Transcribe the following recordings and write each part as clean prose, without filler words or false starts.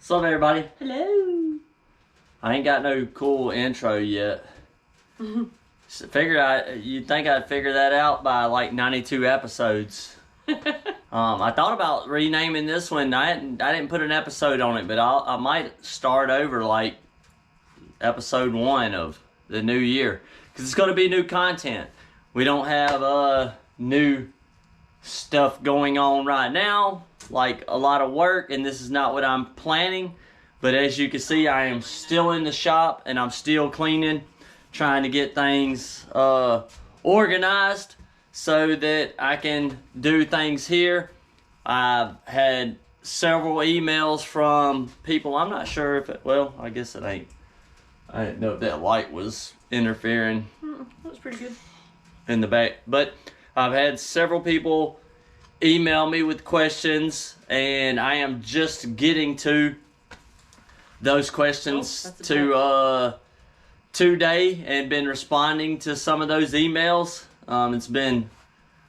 What's up, everybody? Hello. I ain't got no cool intro yet. You'd think I'd figure that out by like 92 episodes. I thought about renaming this one. I didn't put an episode on it, but I might start over like episode 1 of the new year, because it's going to be new content. We don't have new stuff going on right now, like a lot of work, and this is not what I'm planning. But as you can see, I am still in the shop and I'm still cleaning, trying to get things organized so that I can do things here. I've had several emails from people. I'm not sure if well, I guess it ain't. I didn't know if that light was interfering. That was pretty good. In the back. But I've had several people email me with questions, and I am just getting to those questions today, and been responding to some of those emails. It's been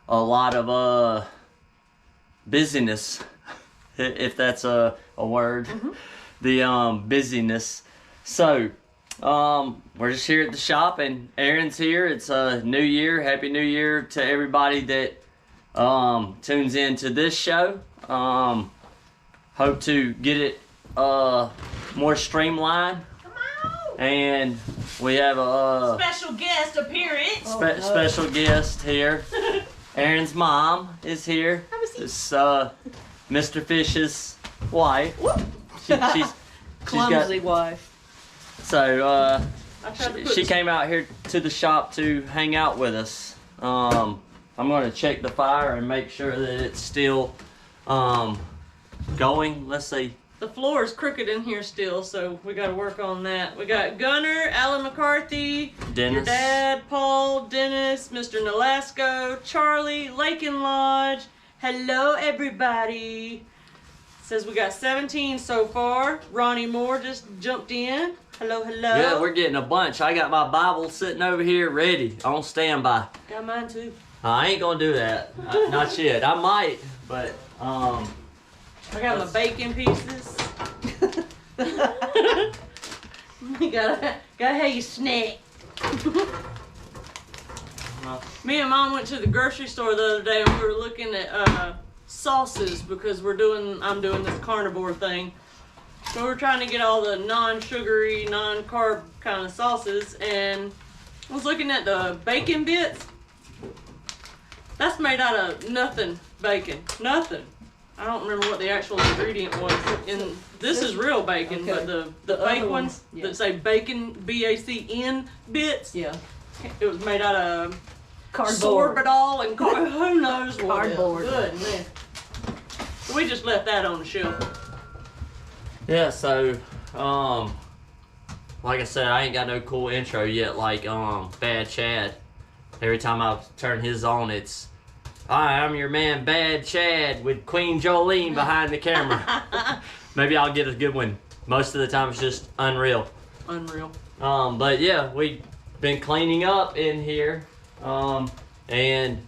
a lot of busyness, if that's a word. The busyness. So we're just here at the shop, and Aaron's here. It's a new year. Happy New Year to everybody that tunes in to this show. Hope to get it more streamlined. And we have a special guest appearance. Special guest here. Aaron's mom is here. It's Mr. Fish's wife. She's Clumsy wife. So she came out here to the shop to hang out with us. I'm going to check the fire and make sure that it's still going. Let's see. The floor is crooked in here still, so we got to work on that. We got Gunner, Alan McCarthy, Dennis, your dad, Paul, Dennis, Mr. Nolasco, Charlie, Lakin Lodge. Hello, everybody. Says we got 17 so far. Ronnie Moore just jumped in. Hello, hello. Yeah, we're getting a bunch. I got my Bible sitting over here ready, on standby. Got mine too. I ain't gonna do that. Not yet. I might, but I got my bacon pieces. You gotta have your snack. Me and Mom went to the grocery store the other day, and we were looking at sauces because I'm doing this carnivore thing. So we're trying to get all the non-sugary, non-carb kind of sauces, and I was looking at the bacon bits. That's made out of nothing bacon. Nothing. I don't remember what the actual ingredient was. And this is real bacon, but the fake ones that say bacon, B-A-C-N bits, it was made out of cardboard. Sorbitol and who knows what. Cardboard. Good man. So we just left that on the shelf. yeah. So like I said, I ain't got no cool intro yet. Like Bad Chad. Every time I turn his on, it's "Hi, I'm your man, Bad Chad," with Queen Jolene behind the camera. Maybe I'll get a good one. Most of the time, it's just unreal. Unreal. But yeah, we've been cleaning up in here, and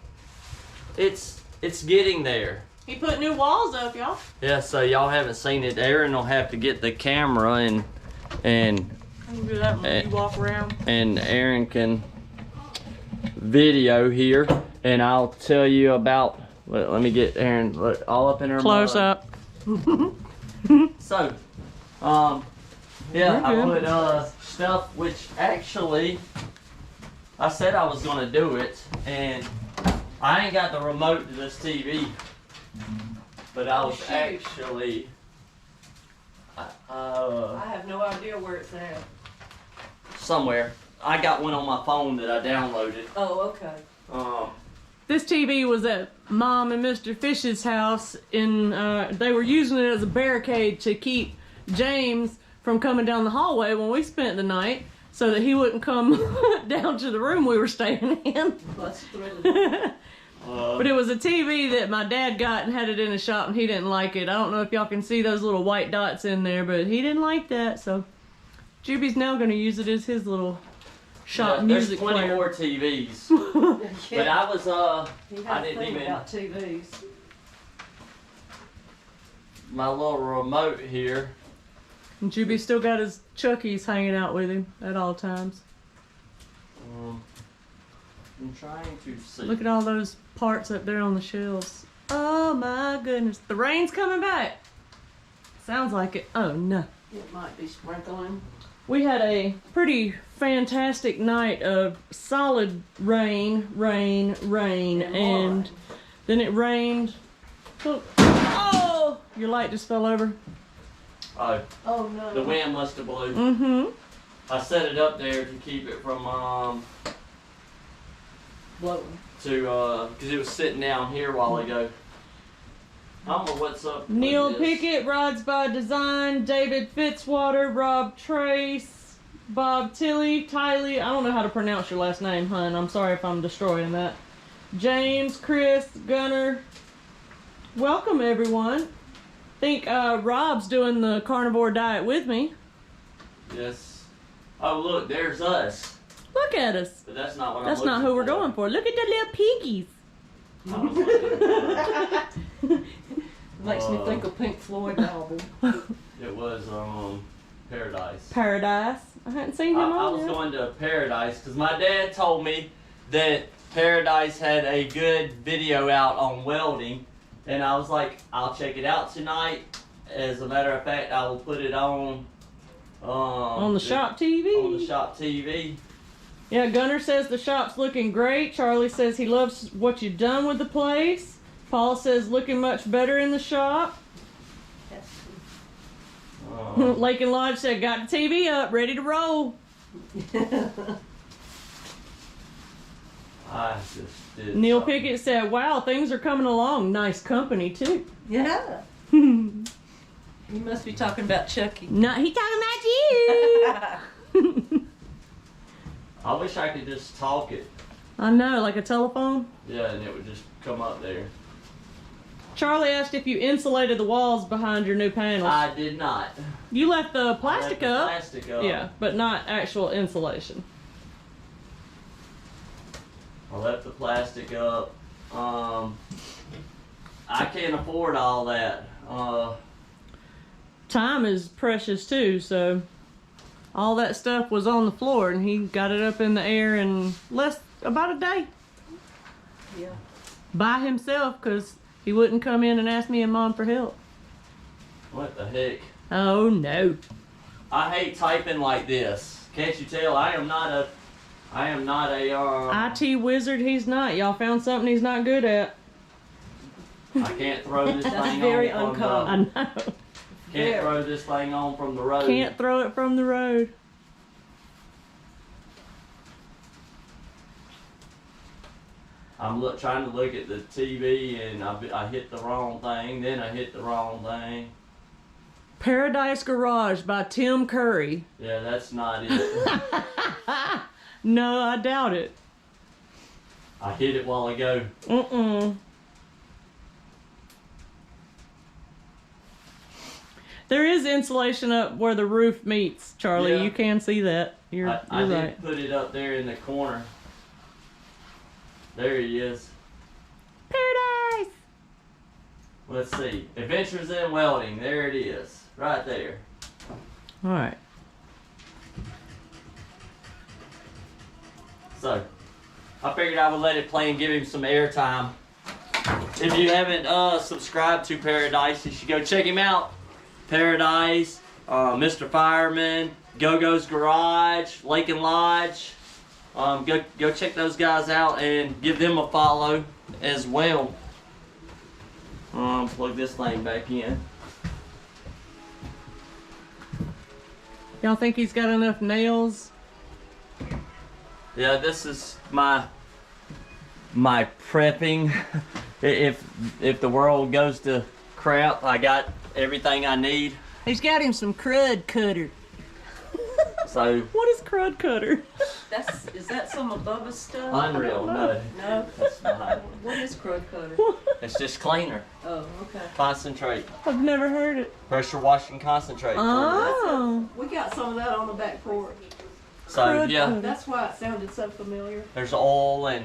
it's getting there. He put new walls up, y'all. Yeah, so y'all haven't seen it. Aaron will have to get the camera and I can do that when you walk around. and Aaron can video here, and I'll tell you about. Let me get Aaron all up in her Close mug. up. So, yeah, I put stuff, which actually I said I was gonna do it, and I ain't got the remote to this TV, but I was actually. I have no idea where it's at. Somewhere. I got one on my phone that I downloaded. Oh, okay. This TV was at Mom and Mr. Fish's house, and they were using it as a barricade to keep James from coming down the hallway when we spent the night, so that he wouldn't come down to the room we were staying in. That's thrilling. But it was a TV that my dad got and had it in the shop, and he didn't like it. I don't know if y'all can see those little white dots in there, but he didn't like that, so Juby's now going to use it as his little shop music there's plenty player. more TVs. But I was I didn't even about TVs. my little remote here And Juby still got his Chuckies hanging out with him at all times. I'm trying to see. Look at all those parts up there on the shelves. Oh my goodness. The rain's coming back. Sounds like it. Oh no. It might be sprinkling. We had a pretty fantastic night of solid rain, and then it rained. Oh! Your light just fell over. Oh, Oh no. the wind must have blew. Mm-hmm. I set it up there to keep it from Blowing. because it was sitting down here a while ago. I don't know what's up. with Neil this. Pickett, Rods by Design, David Fitzwater, Rob Trace, Bob Tilley, Tylee. I don't know how to pronounce your last name, hun. I'm sorry if I'm destroying that. James, Chris, Gunner. Welcome, everyone. Think Rob's doing the carnivore diet with me. Yes. Oh, look, there's us. Look at us. But that's not what That's I'm not who we're looking going for. Look at the little piggies. I was looking for- Makes me think of Pink Floyd album. It was Paradise. Paradise. I hadn't seen him I on was yet. going to Paradise because my dad told me that Paradise had a good video out on welding, and I was like, I'll check it out tonight. As a matter of fact, I will put it on On the shop TV. On the shop TV. Yeah, Gunner says the shop's looking great. Charlie says he loves what you've done with the place. Paul says looking much better in the shop. Lake and Lodge said got the TV up, ready to roll. I just did. Neil something. Pickett said, wow, things are coming along. Nice company, too. Yeah. You must be talking about Chucky. No, he talking about you. I wish I could just talk it. I know, like a telephone. Yeah, and it would just come up there. Charlie asked if you insulated the walls behind your new panels. I did not. You left the I left plastic the up. Plastic up. Yeah, but not actual insulation. I left the plastic up. I can't afford all that. Time is precious too, so all that stuff was on the floor and he got it up in the air in about a day. Yeah. By himself, because he wouldn't come in and ask me and Mom for help. What the heck? Oh no. I hate typing like this. Can't you tell? I am not a IT wizard he's not. Y'all found something he's not good at. I can't throw this That's thing very on from uncommon. I know. can't throw this thing on from the road. Can't throw it from the road. I'm trying to look at the TV and I hit the wrong thing, then I hit the wrong thing. Paradise Garage by Tim Curry. Yeah, that's not it. No, I doubt it. I hit it while ago. There is insulation up where the roof meets, Charlie. Yeah. You can see that. You're I right. did put it up there in the corner. There he is. Paradise! Let's see. Adventures in Welding. There it is. Right there. Alright. So, I figured I would let it play and give him some airtime. If you haven't subscribed to Paradise, you should go check him out. Paradise, Mr. Fireman, Go-Go's Garage, Lake and Lodge. Go check those guys out and give them a follow as well. Plug this thing back in. Y'all think he's got enough nails? Yeah, this is my prepping. If the world goes to crap, I got everything I need. He's got him some crud cutter. So What is crud cutter? Is that some above us stuff? unreal, no, No. that's not. What is crud cutter? It's just cleaner, Oh, okay. concentrate, I've never heard it. pressure washing concentrate. Oh. We got some of that on the back porch. So crud yeah, cutter. That's why it sounded so familiar. there's oil and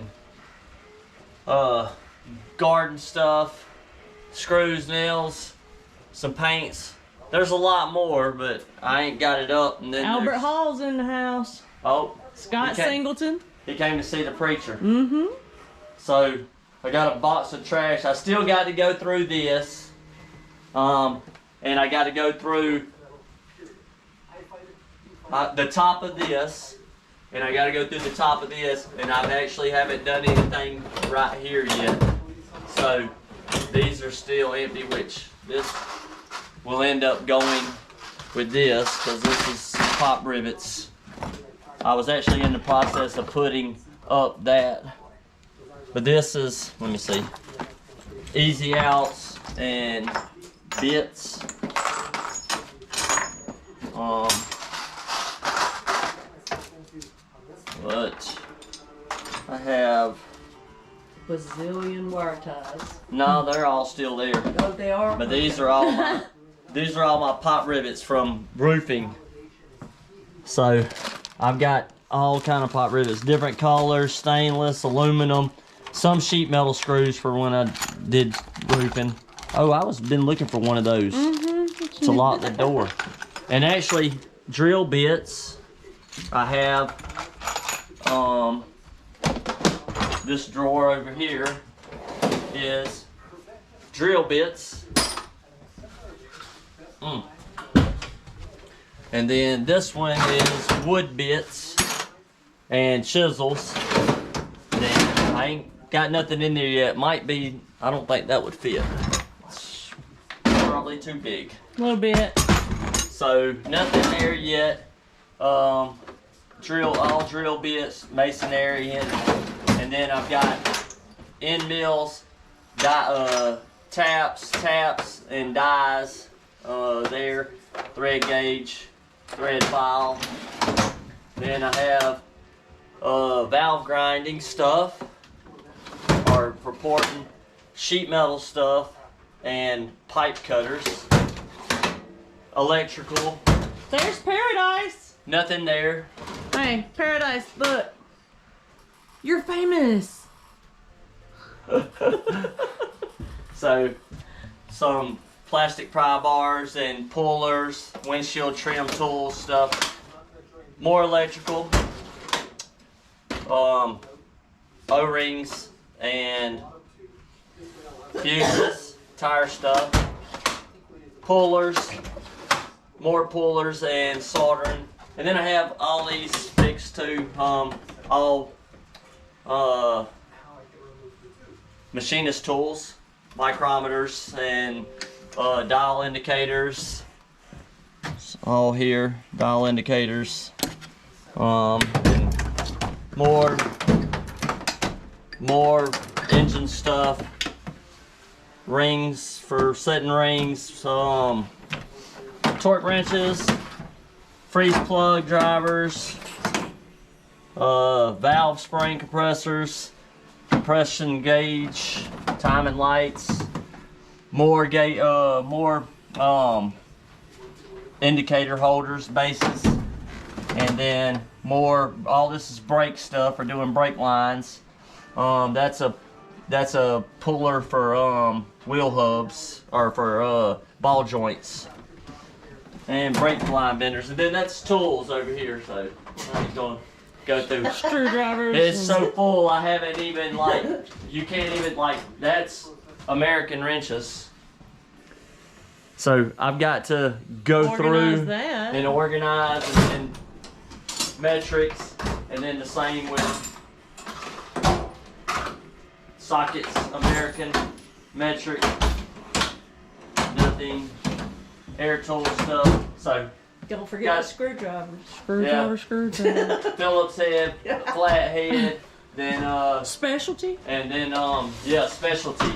garden stuff, screws, nails, some paints, there's a lot more, but I ain't got it up. And then Albert Hall's in the house. Oh, Scott Singleton. He came to see the preacher. Mm-hmm. So I got a box of trash. I still got to go through this, and I got to go through the top of this, and I got to go through the top of this, and I actually haven't done anything right here yet. So these are still empty, which this will end up going with this, because this is pop rivets. I was actually in the process of putting up that, but this is, let me see, easy outs and bits. But I have bazillion wire ties. No, they're all still there. Oh, they are. But these are all my pop rivets from roofing. So I've got all kind of pop rivets, different colors, stainless, aluminum, some sheet metal screws for when I did roofing. Oh, been looking for one of those to lock the door. And actually, drill bits. I have this drawer over here is drill bits. And then this one is wood bits and chisels. Then I ain't got nothing in there yet. Might be, I don't think that would fit. It's probably too big. A little bit. So nothing there yet. All drill bits, masonry, and then I've got end mills, taps, and dies there, thread gauge, thread file. Then I have valve grinding stuff, or purporting sheet metal stuff, and pipe cutters. Electrical. There's Paradise. Nothing there. Hey, Paradise, look. You're famous. So, some plastic pry bars and pullers, windshield trim tools, stuff. More electrical. O-rings and fuses, tire stuff. Pullers, more pullers and soldering. And then I have all these fixed too, all machinist tools, micrometers and dial indicators. It's all here, dial indicators. And more engine stuff, rings for setting rings, torque wrenches, freeze plug drivers, valve spring compressors, compression gauge, timing lights, more indicator holders, bases, and then more. All this is brake stuff for doing brake lines. That's a puller for wheel hubs, or for ball joints, and brake line benders. And then that's tools over here, so I ain't gonna go through. Screwdrivers. It's so full, I haven't even, you can't even, that's American wrenches. So I've got to go through that. and organize and metrics, and then the same with sockets, American, metric, nothing, air tool stuff. So Don't forget the screwdrivers. Screwdriver. Phillips head, flat head, then Specialty? and then specialty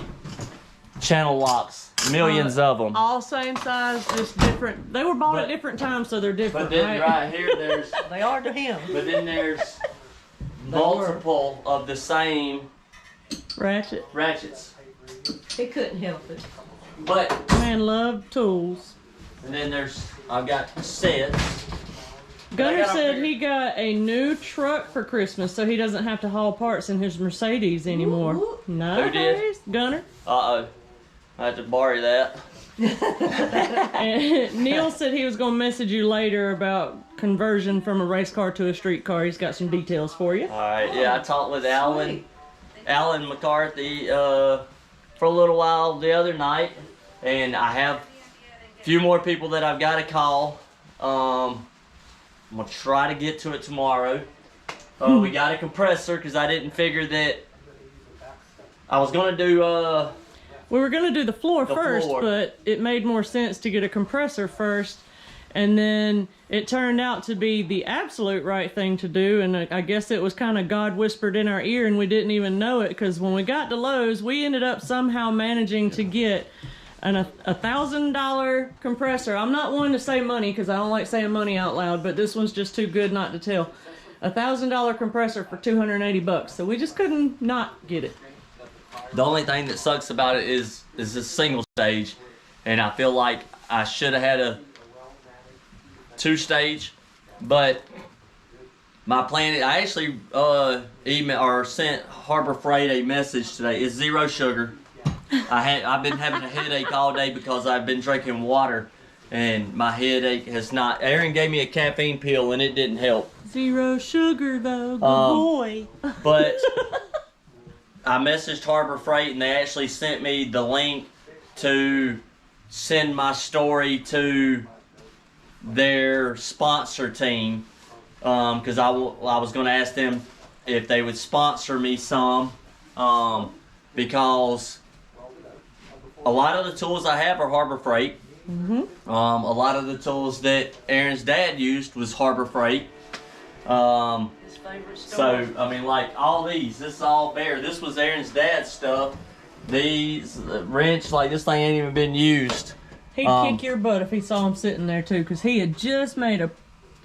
channel locks, millions of them. All same size, just different. They were bought at different times, so they're different. But then right here, there's They are to him. but then there's multiple of the same ratchets. He couldn't help it. But Man loved tools. and then I've got sets. Gunner said he got a new truck for Christmas, so he doesn't have to haul parts in his Mercedes anymore. Ooh. Nice. Who did? Gunner. I have to borrow that. And Neil said he was going to message you later about conversion from a race car to a street car. He's got some details for you. All right, yeah, I talked with Alan McCarthy for a little while the other night, and I have a few more people that I've got to call. I'm gonna try to get to it tomorrow. We got a compressor because I didn't figure that I was gonna do We were going to do the floor first, but it made more sense to get a compressor first. And then it turned out to be the absolute right thing to do. And I guess it was kind of God whispered in our ear and we didn't even know it. Because when we got to Lowe's, we ended up somehow managing to get a $1,000 compressor. I'm not one to say money because I don't like saying money out loud, but this one's just too good not to tell. $1,000 compressor for $280. So we just couldn't not get it. The only thing that sucks about it is this single stage, and I feel like I should have had a 2-stage, but my plan, I actually email or sent Harbor Freight a message today. It's 0 sugar. I've been having a headache all day because I've been drinking water, and my headache has not. Aaron gave me a caffeine pill and it didn't help. 0 sugar though, good boy. But I messaged Harbor Freight and they actually sent me the link to send my story to their sponsor team, because I was going to ask them if they would sponsor me some, because a lot of the tools I have are Harbor Freight. A lot of the tools that Aaron's dad used was Harbor Freight. His favorite store. So, I mean, like, all these, this is all bare. This was Aaron's dad's stuff. These, wrench, like, this thing ain't even been used. He'd kick your butt if he saw him sitting there, too, because he had just made a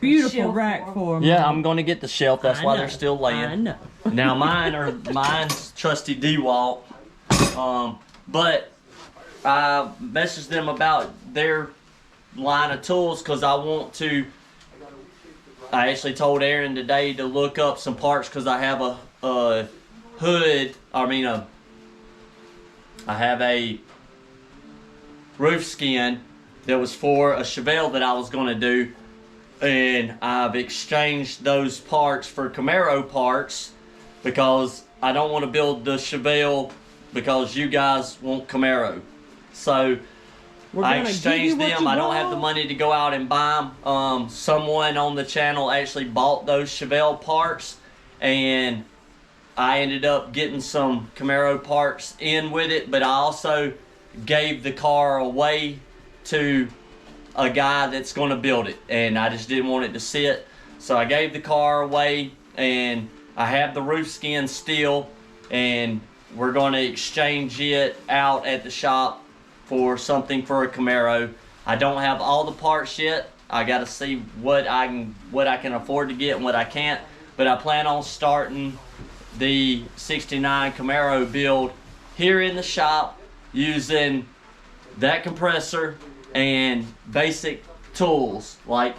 beautiful rack for him. Yeah, I'm going to get the shelf. That's why they're still laying. I know. Now, mine's trusty DeWalt. But I messaged them about their line of tools because I actually told Aaron today to look up some parts because I have a hood, I have a roof skin that was for a Chevelle that I was going to do, and I've exchanged those parts for Camaro parts because I don't want to build the Chevelle because you guys want Camaro. So I exchanged them. I don't have the money to go out and buy them. Someone on the channel actually bought those Chevelle parts, and I ended up getting some Camaro parts in with it, but I also gave the car away to a guy that's going to build it, and I just didn't want it to sit. So I gave the car away, and I have the roof skin still, and we're going to exchange it out at the shop for something for a Camaro. I don't have all the parts yet. I got to see what I can afford to get and what I can't. But I plan on starting the 69 Camaro build here in the shop using that compressor and basic tools like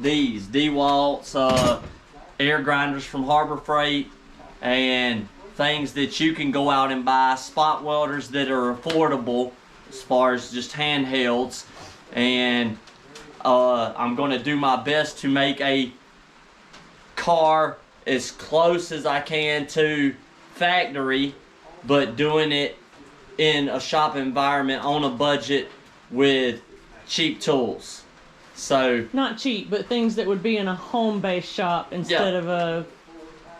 these DeWalt's, air grinders from Harbor Freight, and things that you can go out and buy, spot welders that are affordable as far as just handhelds. And I'm going to do my best to make a car as close as I can to factory, but doing it in a shop environment on a budget with cheap tools. So not cheap, but things that would be in a home-based shop instead of a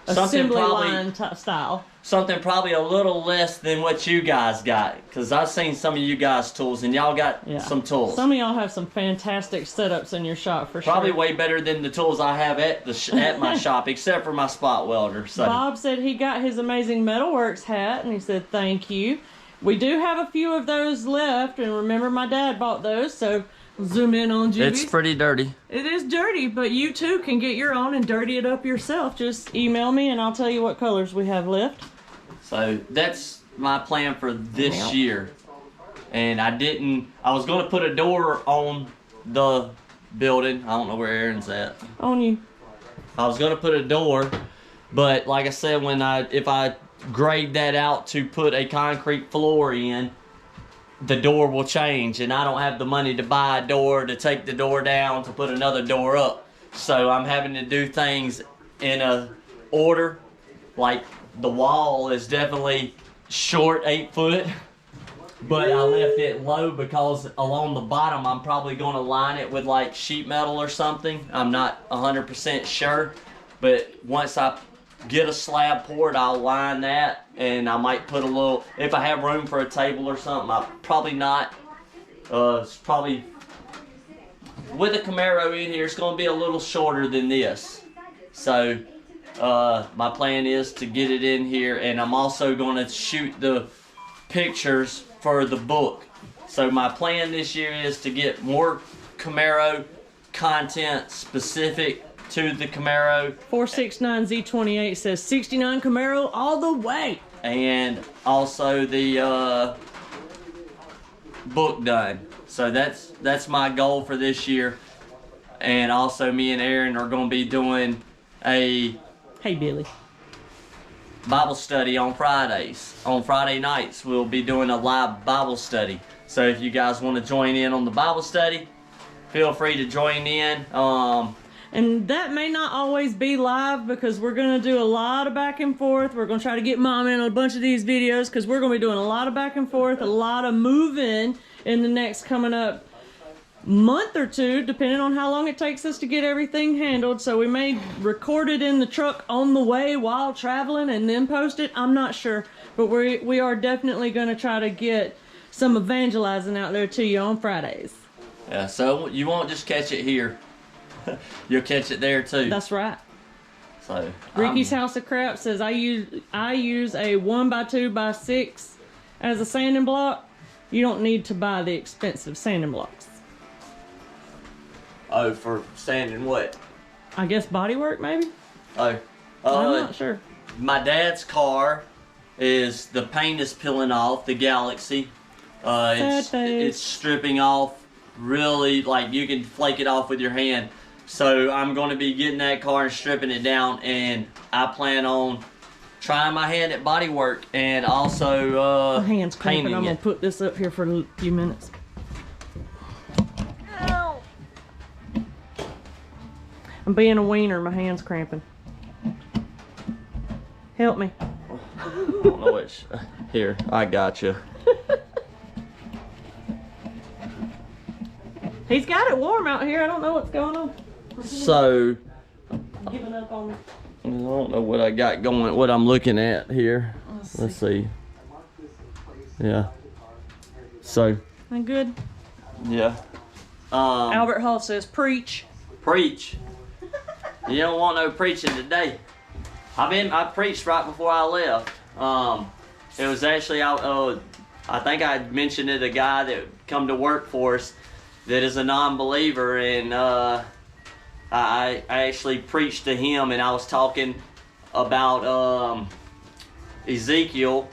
something assembly probably, line style. Something probably a little less than what you guys got, because I've seen some of you guys' tools, and y'all got some tools. Some of y'all have some fantastic setups in your shop for probably sure. Way better than the tools I have at my shop, except for my spot welder. So Bob said he got his aMAYSing Metalworks hat, and he said thank you. We do have a few of those left, and remember my dad bought those, so zoom in on Judy. it's pretty dirty. It is dirty, but you too can get your own and dirty it up yourself. Just email me and I'll tell you what colors we have left. So that's my plan for this year. And I was going to put a door on the building. I don't know where Aaron's at. On you. I was going to put a door, but like I said, if I grade that out to put a concrete floor in, the door will change, and I don't have the money to buy a door, to take the door down, to put another door up. So I'm having to do things in a order. Like the wall is definitely short, 8 foot, but I left it low because along the bottom I'm probably going to line it with like sheet metal or something. I'm not 100% sure, but once I get a slab poured, I'll line that, and I might put a little, if I have room for a table or something. I probably not. It's probably, with a Camaro in here, it's going to be a little shorter than this. So my plan is to get it in here, and I'm also going to shoot the pictures for the book. So my plan this year is to get more Camaro content specific to the Camaro. 469Z28 says 69 Camaro all the way. And also the book done. So that's my goal for this year. And also me and Aaron are going to be doing a Hey Billy. Bible study on Fridays. On Friday nights we'll be doing a live Bible study. So if you guys want to join in on the Bible study, feel free to join in. And that may not always be live because we're going to do a lot of back and forth. We're going to try to get Mom in on a bunch of these videos because we're going to be doing a lot of back and forth, a lot of moving in the next coming up month or two, depending on how long it takes us to get everything handled. So we may record it in the truck on the way while traveling and then post it. I'm not sure. But we are definitely going to try to get some evangelizing out there to you on Fridays. Yeah, so you won't just catch it here. You'll catch it there too. That's right. So Ricky's House of Crap says I use a 1x2x6 as a sanding block. You don't need to buy the expensive sanding blocks. Oh, for sanding what? I guess bodywork maybe? Oh. I'm not sure. My dad's car is, the paint is peeling off, the Galaxy. It's stripping off really, like you can flake it off with your hand. So I'm going to be getting that car and stripping it down, and I plan on trying my hand at body work and also my hand's cramping. I'm painting going it. to put this up here for a few minutes. Ow. I'm being a wiener. My hand's cramping. Help me. I don't know which. Here, I got you. He's got it warm out here. I don't know what's going on. So, Giving up on me. I don't know what I got going, what I'm looking at here. Let's see. Yeah. So. I'm good. Yeah. Albert Hall says, preach. Preach. You don't want no preaching today. I preached right before I left. It was actually, I think I mentioned it, a guy that come to work for us that is a non-believer, and I actually preached to him, and I was talking about Ezekiel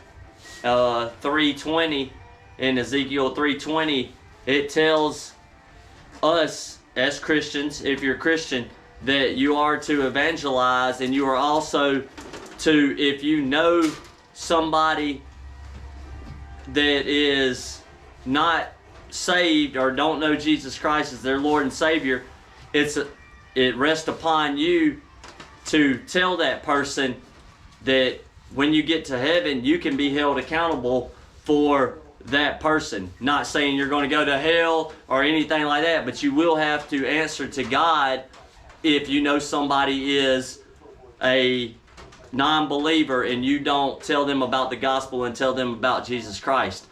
3:20. In Ezekiel 3:20, it tells us as Christians, if you're a Christian, that you are to evangelize, and you are also to, if you know somebody that is not saved or don't know Jesus Christ as their Lord and Savior, it rests upon you to tell that person that when you get to heaven, you can be held accountable for that person. Not saying you're going to go to hell or anything like that, but you will have to answer to God if you know somebody is a non-believer and you don't tell them about the gospel and tell them about Jesus Christ.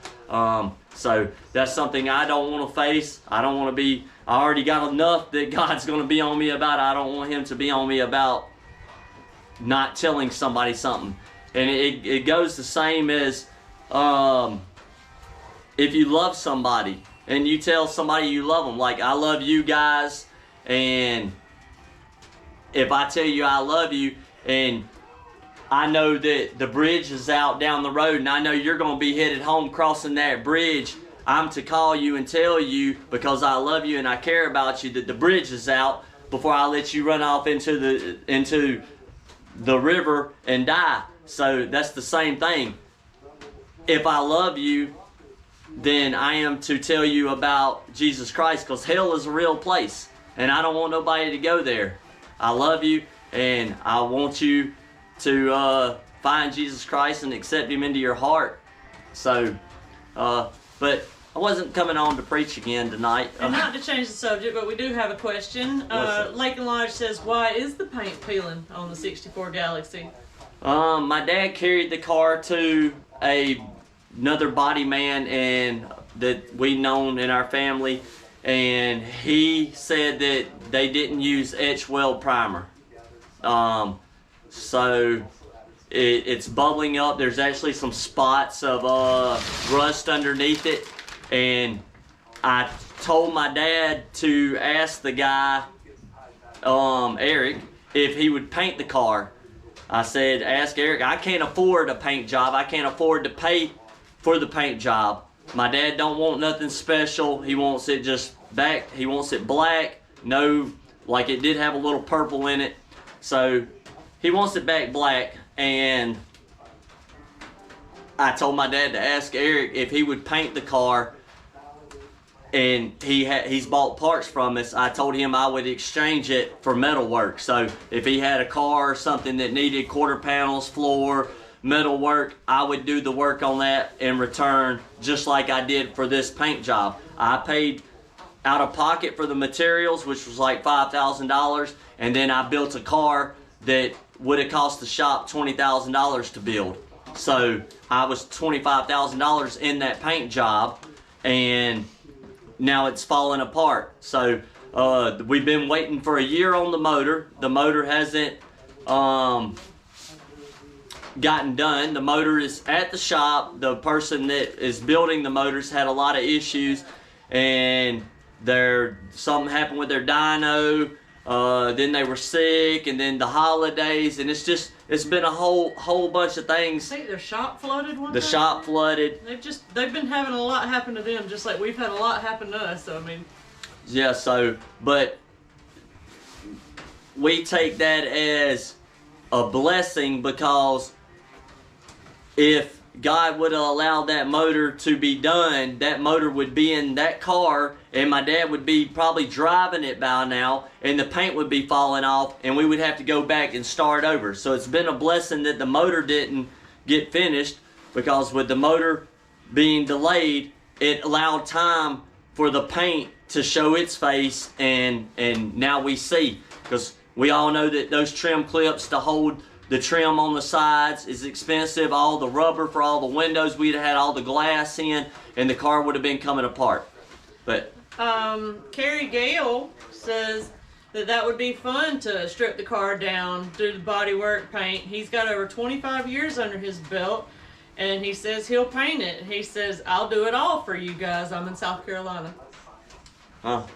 So that's something I don't want to face. I already got enough that God's going to be on me about. I don't want him to be on me about not telling somebody something. And it goes the same as if you love somebody and you tell somebody you love them. Like, I love you guys, and if I tell you I love you and I know that the bridge is out down the road and I know you're going to be headed home crossing that bridge, I'm to call you and tell you, because I love you and I care about you, that the bridge is out before I let you run off into the river and die. So that's the same thing. If I love you than I am to tell you about Jesus Christ, because hell is a real place and I don't want nobody to go there. I love you and I want you to find Jesus Christ and accept him into your heart. So, but I wasn't coming on to preach again tonight. And not to change the subject, but we do have a question. Lake and Lodge says, why is the paint peeling on the 64 Galaxy? My dad carried the car to another body man and that we known in our family, and he said that they didn't use etch weld primer. So it's bubbling up. There's actually some spots of rust underneath it, and I told my dad to ask the guy, Eric, if he would paint the car. I said, ask Eric. I can't afford a paint job. I can't afford to pay for the paint job. My dad don't want nothing special. He wants it just back. He wants it black. No, like it did have a little purple in it. So he wants it back black. And I told my dad to ask Eric if he would paint the car. And he's bought parts from us. I told him I would exchange it for metal work. So if he had a car or something that needed quarter panels, floor, metal work, I would do the work on that in return, just like I did for this paint job. I paid out of pocket for the materials, which was like $5,000, and then I built a car that would have cost the shop $20,000 to build. So I was $25,000 in that paint job, and now it's falling apart. So we've been waiting for a year on the motor. The motor hasn't gotten done. The motor is at the shop. The person that is building the motors had a lot of issues, and something happened with their dyno. Then they were sick, and then the holidays, and it's been a whole bunch of things. I think their shop flooded one time. The shop flooded. They've been having a lot happen to them, just like we've had a lot happen to us. So I mean, yeah. So, but we take that as a blessing, because if God would have allowed that motor to be done, that motor would be in that car, and my dad would be probably driving it by now, and the paint would be falling off, and we would have to go back and start over. So it's been a blessing that the motor didn't get finished, because with the motor being delayed, it allowed time for the paint to show its face, and now we see. Because we all know that those trim clips to hold the trim on the sides is expensive. All the rubber for all the windows, we'd have had all the glass in, and the car would have been coming apart. But Carrie Gale says that would be fun to strip the car down, do the body work, paint. He's got over 25 years under his belt, and he says he'll paint it. He says, I'll do it all for you guys. I'm in South Carolina. Well,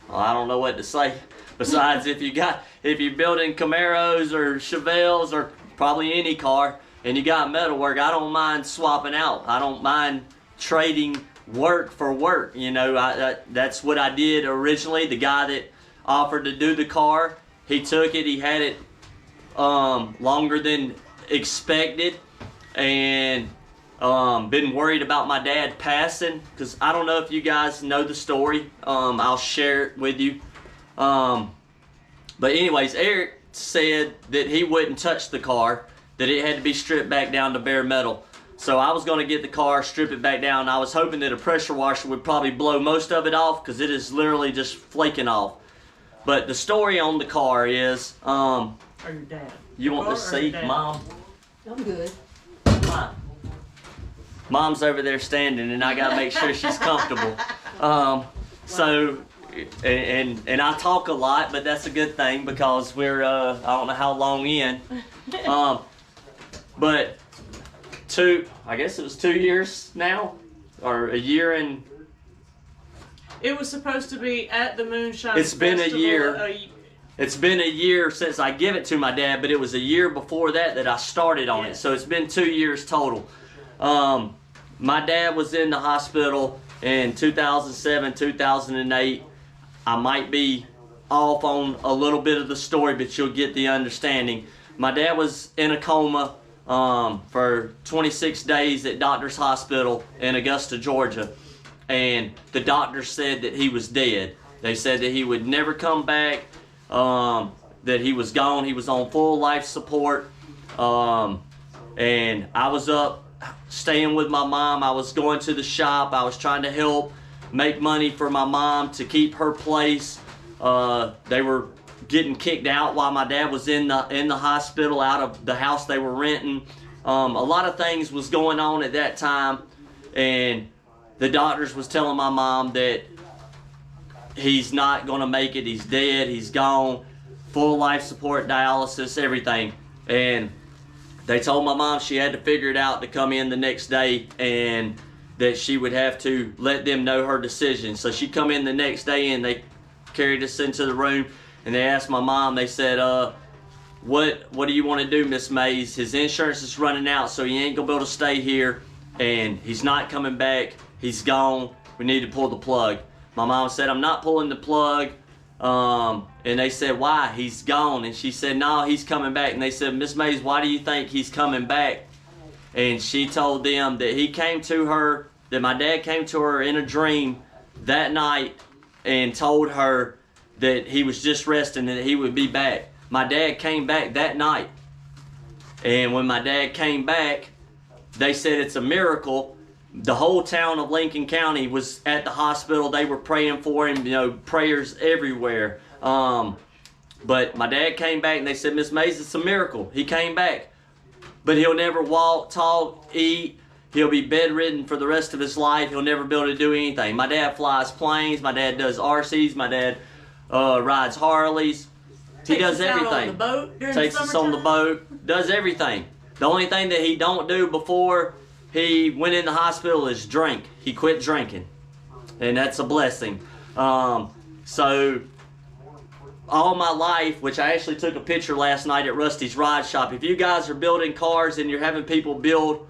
I don't know what to say. Besides, if you're building Camaros or Chevelles or probably any car, and you got metal work, I don't mind swapping out. I don't mind trading work for work. You know, that's what I did originally. The guy that offered to do the car, he took it. He had it longer than expected, and been worried about my dad passing, because I don't know if you guys know the story. I'll share it with you. But anyways, Eric said that he wouldn't touch the car, that it had to be stripped back down to bare metal. So I was going to get the car, strip it back down. I was hoping that a pressure washer would probably blow most of it off, because it is literally just flaking off. But the story on the car is, or your dad. You want to see, Mom? I'm good. Mom's over there standing, and I gotta make sure she's comfortable. So, and I talk a lot, but that's a good thing, because we're I don't know how long in. But I guess it was 2 years now, or a year and. It was supposed to be at the Moonshine It's been Festival, a year. It's been a year since I give it to my dad, but it was a year before that I started on it. So it's been 2 years total. My dad was in the hospital in 2007, 2008. I might be off on a little bit of the story, but you'll get the understanding. My dad was in a coma for 26 days at Doctor's Hospital in Augusta, Georgia. And the doctor said that he was dead. They said that he would never come back, that he was gone. He was on full life support. And I was up staying with my mom. I was going to the shop. I was trying to help make money for my mom to keep her place. They were getting kicked out while my dad was in the hospital, out of the house they were renting. A lot of things was going on at that time, and the doctors was telling my mom that he's not gonna make it. He's dead. He's gone. Full life support, dialysis, everything. And they told my mom she had to figure it out to come in the next day, and that she would have to let them know her decision. So she come in the next day, and they carried us into the room, and they asked my mom, they said, what do you want to do, Miss Mays? His insurance is running out, so he ain't gonna be able to stay here, and he's not coming back. He's gone. We need to pull the plug. My mom said, I'm not pulling the plug. And they said, why? He's gone. And she said, no, he's coming back. And they said, Miss Mays, why do you think he's coming back? And she told them that he came to her, that my dad came to her in a dream that night and told her that he was just resting and that he would be back. My dad came back that night. And when my dad came back, they said it's a miracle. The whole town of Lincoln County was at the hospital. They were praying for him, you know, prayers everywhere. But my dad came back, and they said, Miss Mays, it's a miracle. He came back. But he'll never walk, talk, eat. He'll be bedridden for the rest of his life. He'll never be able to do anything. My dad flies planes. My dad does RCs. My dad rides Harleys. He does everything. Takes us on the boat. Does everything. The only thing that he don't do before he went in the hospital is drink. He quit drinking. And that's a blessing. So all my life, which I actually took a picture last night at Rusty's Ride Shop. If you guys are building cars and you're having people build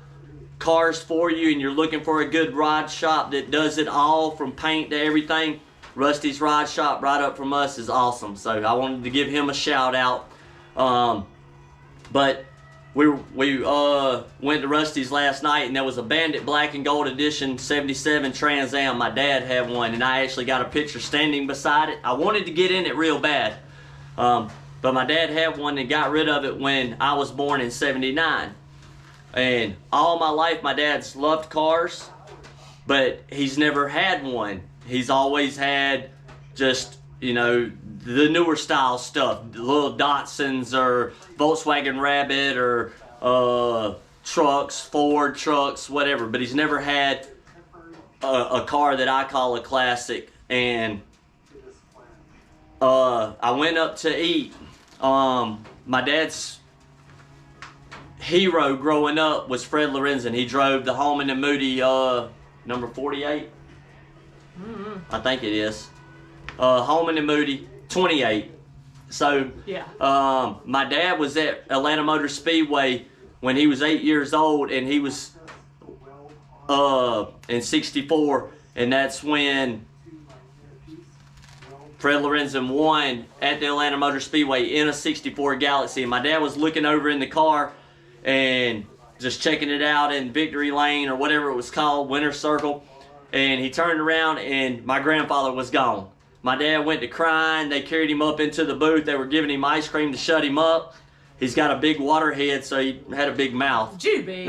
cars for you and you're looking for a good ride shop that does it all from paint to everything, Rusty's Ride Shop right up from us is awesome. So I wanted to give him a shout out. But we went to Rusty's last night, and there was a Bandit Black and Gold Edition 77 Trans Am. My dad had one, and I actually got a picture standing beside it. I wanted to get in it real bad, but my dad had one and got rid of it when I was born in '79. And all my life, my dad's loved cars, but he's never had one. He's always had just, you know, the newer style stuff, the little Datsuns or Volkswagen Rabbit or trucks, Ford trucks, whatever. But he's never had a car that I call a classic. And I went up to eat. My dad's hero growing up was Fred Lorenzen. He drove the Holman and Moody number 48. I think it is. Holman and Moody 28. So yeah. My dad was at Atlanta Motor Speedway when he was 8 years old, and he was in '64, and that's when Fred Lorenzen won at the Atlanta Motor Speedway in a '64 Galaxy. And my dad was looking over in the car and just checking it out in Victory Lane or whatever it was called, Winter Circle. And he turned around, and my grandfather was gone. My dad went to crying. They carried him up into the booth. They were giving him ice cream to shut him up. He's got a big water head, so he had a big mouth. Juby.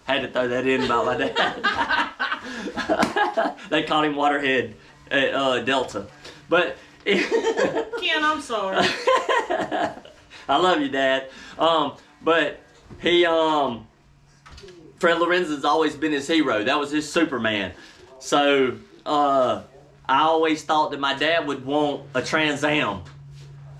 Had to throw that in about my dad. They called him Waterhead at Delta. But Ken, I'm sorry. I love you, Dad. But he Fred Lorenzen's always been his hero. That was his Superman. So I always thought that my dad would want a Trans Am.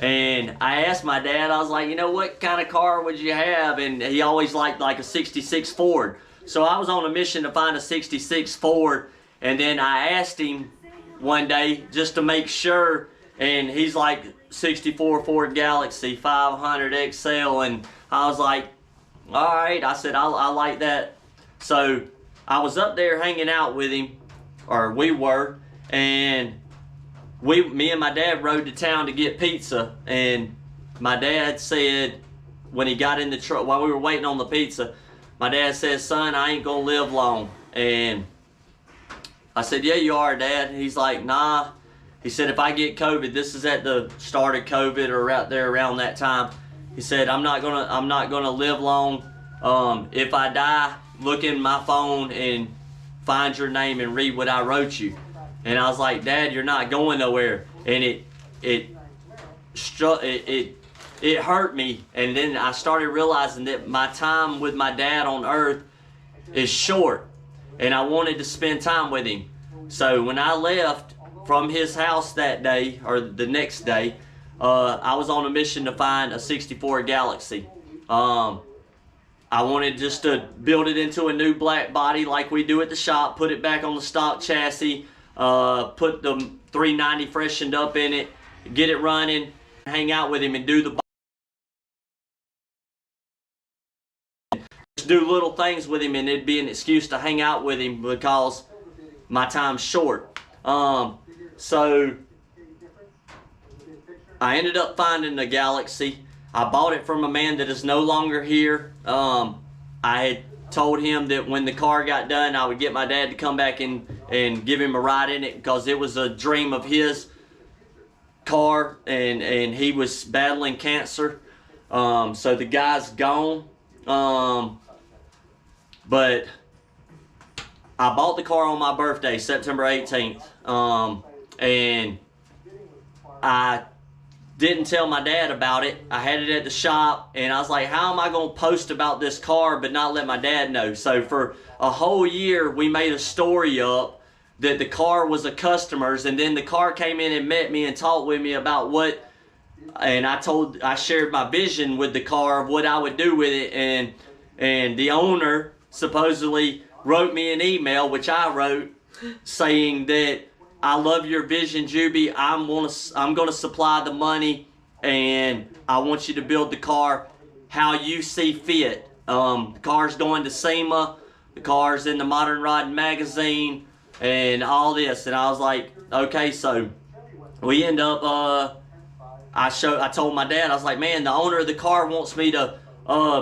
And I asked my dad, I was like, you know, what kind of car would you have? And he always liked like a '66 Ford. So I was on a mission to find a '66 Ford. And then I asked him one day just to make sure. And he's like, '64 Ford Galaxy 500 XL. And I was like, all right. I said, I like that. So I was up there hanging out with him, or we were. And me and my dad rode to town to get pizza, and my dad said, when he got in the truck, while we were waiting on the pizza, my dad says, son, I ain't gonna live long. And I said, yeah, you are, Dad. And he's like, nah. He said, if I get COVID, this is at the start of COVID or right there around that time. He said, I'm not gonna live long. If I die, look in my phone and find your name and read what I wrote you. And I was like, Dad, you're not going nowhere. And it hurt me. And then I started realizing that my time with my dad on earth is short, and I wanted to spend time with him. So when I left from his house that day, or the next day, I was on a mission to find a 64 Galaxy. I wanted just to build it into a new black body like we do at the shop, put it back on the stock chassis, put the 390 freshened up in it, get it running, hang out with him and do the just do little things with him, and it'd be an excuse to hang out with him because my time's short. So I ended up finding the Galaxy. I bought it from a man that is no longer here. I had told him that when the car got done, I would get my dad to come back and give him a ride in it, because it was a dream of his car, and he was battling cancer. So the guy's gone. But I bought the car on my birthday, September 18th. And I didn't tell my dad about it. I had it at the shop, and I was like, how am I going to post about this car but not let my dad know? So for a whole year, we made a story up that the car was a customer's, and then the car came in and met me and talked with me about what, and I shared my vision with the car of what I would do with it, and the owner supposedly wrote me an email, which I wrote, saying that, I love your vision, Juby. I'm gonna supply the money, and I want you to build the car how you see fit. The car's going to SEMA, the car's in the Modern Riding magazine, and all this. And I was like, okay. So we end up. I told my dad, I was like, man, the owner of the car wants me to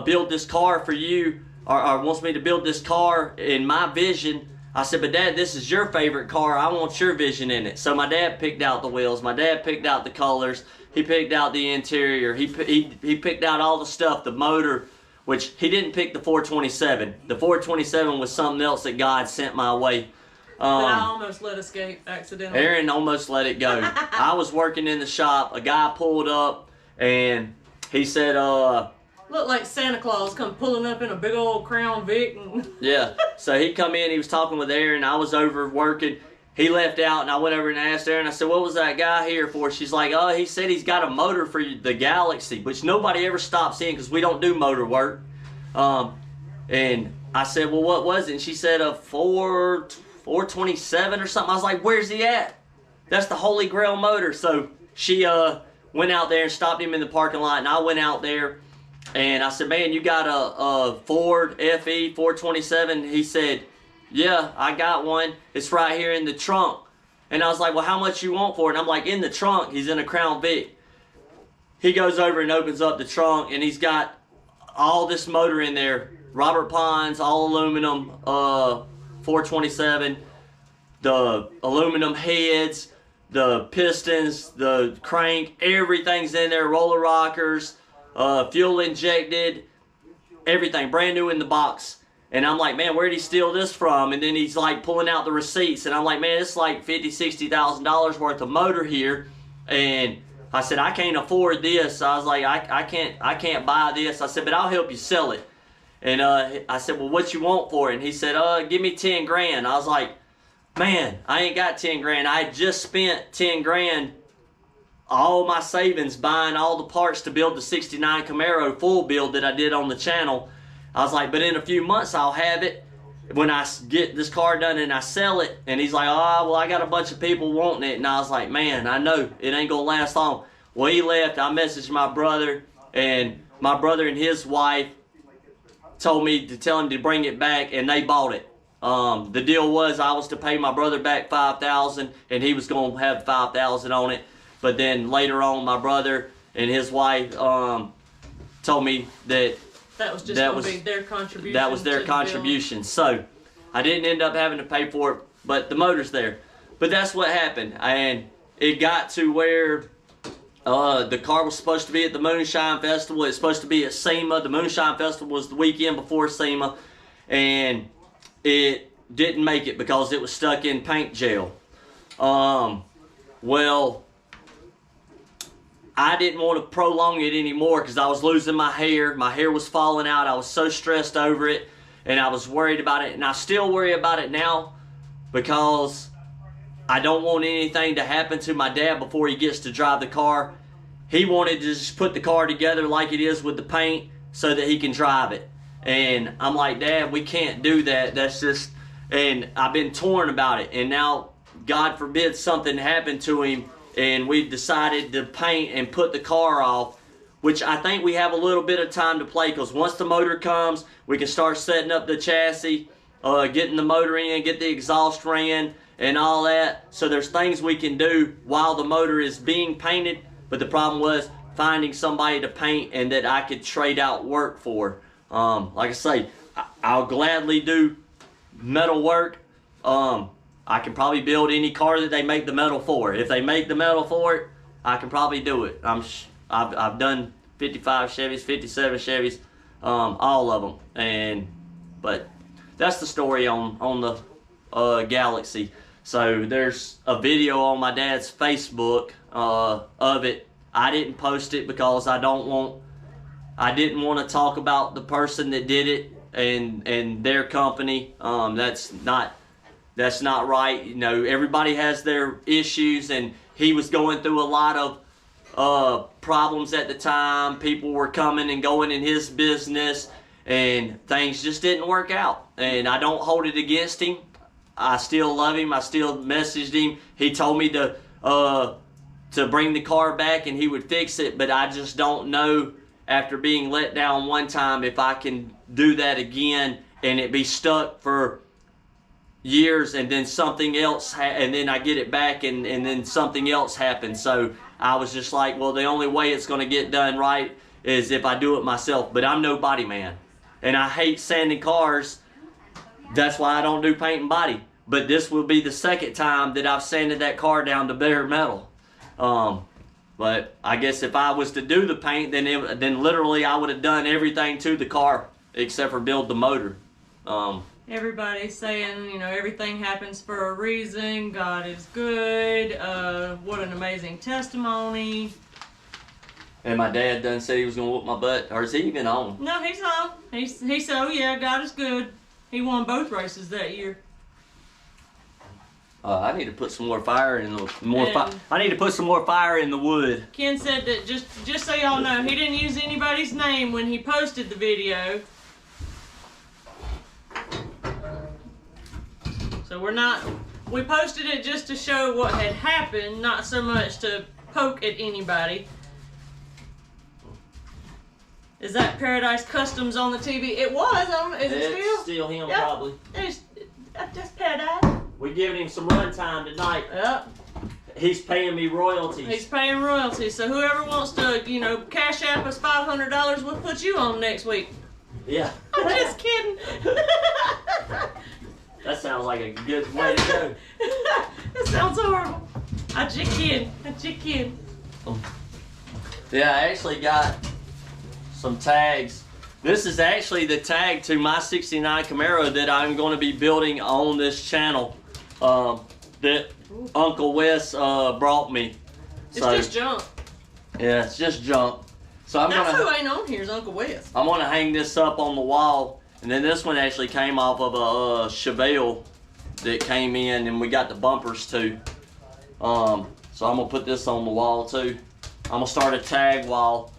build this car for you, or wants me to build this car in my vision. I said, but Dad, this is your favorite car. I want your vision in it. So my dad picked out the wheels. My dad picked out the colors. He picked out the interior. He picked out all the stuff, the motor, which he didn't pick the 427. The 427 was something else that God sent my way. That I almost let escape accidentally. Aaron almost let it go. I was working in the shop. A guy pulled up, and he said, Looked like Santa Claus come pulling up in a big old Crown Vic. Yeah, so he come in, he was talking with Aaron, I was over working. He left out, and I went over and asked Aaron, I said, what was that guy here for? She's like, oh, he said he's got a motor for the Galaxy, which nobody ever stops in because we don't do motor work. And I said, well, what was it? And she said a 427 or something. I was like, where's he at? That's the Holy Grail motor. So she went out there and stopped him in the parking lot, and I went out there. And I said, man, you got a Ford FE 427? He said, yeah, I got one. It's right here in the trunk. And I was like, well, how much you want for it? And I'm like, in the trunk. He's in a Crown Vic. He goes over and opens up the trunk, and he's got all this motor in there. Robert Pons, all aluminum, 427. The aluminum heads, the pistons, the crank, everything's in there. Roller rockers. Fuel injected, everything brand new in the box. And I'm like, man, where'd he steal this from? And then he's like pulling out the receipts, and I'm like, man, it's like $50,000-$60,000 worth of motor here. And I said, I can't afford this. I was like, I can't buy this. I said, but I'll help you sell it. And I said, well, what you want for it? And he said, give me 10 grand. I was like, man, I ain't got 10 grand. I had just spent 10 grand, all my savings, buying all the parts to build the 69 Camaro full build that I did on the channel. I was like, but in a few months I'll have it when I get this car done and I sell it. And he's like, oh, well, I got a bunch of people wanting it. And I was like, man, I know it ain't gonna last long. Well, he left. I messaged my brother, and my brother and his wife told me to tell him to bring it back, and they bought it. The deal was I was to pay my brother back $5,000, and he was gonna have $5,000 on it. But then later on, my brother and his wife told me that that was just going to be their contribution. That was their contribution. So I didn't end up having to pay for it, but the motor's there. But that's what happened, and it got to where the car was supposed to be at the Moonshine Festival. It's supposed to be at SEMA. The Moonshine Festival was the weekend before SEMA, and it didn't make it because it was stuck in paint jail. Well, I didn't want to prolong it anymore because I was losing my hair. My hair was falling out. I was so stressed over it, and I was worried about it. And I still worry about it now because I don't want anything to happen to my dad before he gets to drive the car. He wanted to just put the car together like it is with the paint so that he can drive it. And I'm like, Dad, we can't do that. That's just... And I've been torn about it. And now, God forbid something happened to him and we decided to paint and put the car off, which I think we have a little bit of time to play, because once the motor comes, we can start setting up the chassis, getting the motor in, get the exhaust ran, and all that. So there's things we can do while the motor is being painted, but the problem was finding somebody to paint and that I could trade out work for. Like I say, I'll gladly do metal work. I can probably build any car that they make the metal for. If they make the metal for it, I can probably do it. I've done 55 Chevys, 57 Chevys, all of them. But that's the story on the Galaxy. So there's a video on my dad's Facebook of it. I didn't post it because I didn't want to talk about the person that did it and their company. That's not right. You know, everybody has their issues, and he was going through a lot of problems at the time. People were coming and going in his business, and things just didn't work out. And I don't hold it against him. I still love him. I still messaged him. He told me to bring the car back and he would fix it, but I just don't know, after being let down one time, if I can do that again and it be stuck for years and then something else and then I get it back and then something else happens. So I was just like, well, the only way it's going to get done right is if I do it myself. But I'm no body man, and I hate sanding cars. That's why I don't do paint and body. But this will be the second time that I've sanded that car down to bare metal. But I guess if I was to do the paint, then literally I would have done everything to the car except for build the motor. Everybody's saying, you know, everything happens for a reason. God is good. What an amazing testimony. And my dad done said he was going to whoop my butt. Or is he even on? No, he's on. He said, oh yeah, God is good. He won both races that year. I need to put some more fire in the I need to put some more fire in the wood. Ken said that just so y'all know, he didn't use anybody's name when he posted the video. So we posted it just to show what had happened, not so much to poke at anybody. Is that Paradise Customs on the TV? It was. Is it still? It's still him, yep. Probably. It's just Paradise. We're giving him some run time tonight. Yep. He's paying me royalties. He's paying royalties. So whoever wants to, you know, cash app us $500, we'll put you on next week. Yeah. I'm just kidding. That sounds like a good way to go. That sounds horrible. I just kidding. Yeah, I actually got some tags. This is actually the tag to my 69 Camaro that I'm going to be building on this channel that Uncle Wes brought me. It's just junk. Yeah, it's just junk. So who ain't on here is Uncle Wes. I'm going to hang this up on the wall. And then this one actually came off of a Chevelle that came in, and we got the bumpers too. So I'm going to put this on the wall too. I'm going to start a tag wall.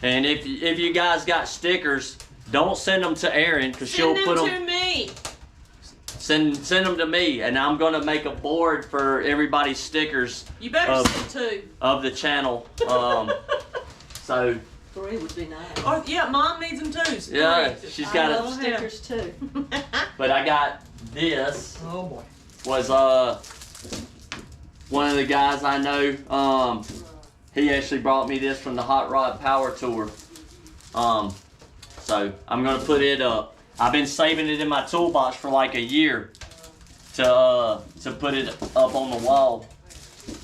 And if you guys got stickers, don't send them to Erin, because she'll put them to me. Send them to me, and I'm going to make a board for everybody's stickers. You better send two of the channel. So 3 would be nice. Oh yeah, Mom needs them too. So yeah, she's got stickers too. But I got this. Oh boy. Was one of the guys I know. He actually brought me this from the Hot Rod Power Tour. So I'm gonna put it up. I've been saving it in my toolbox for like a year to put it up on the wall.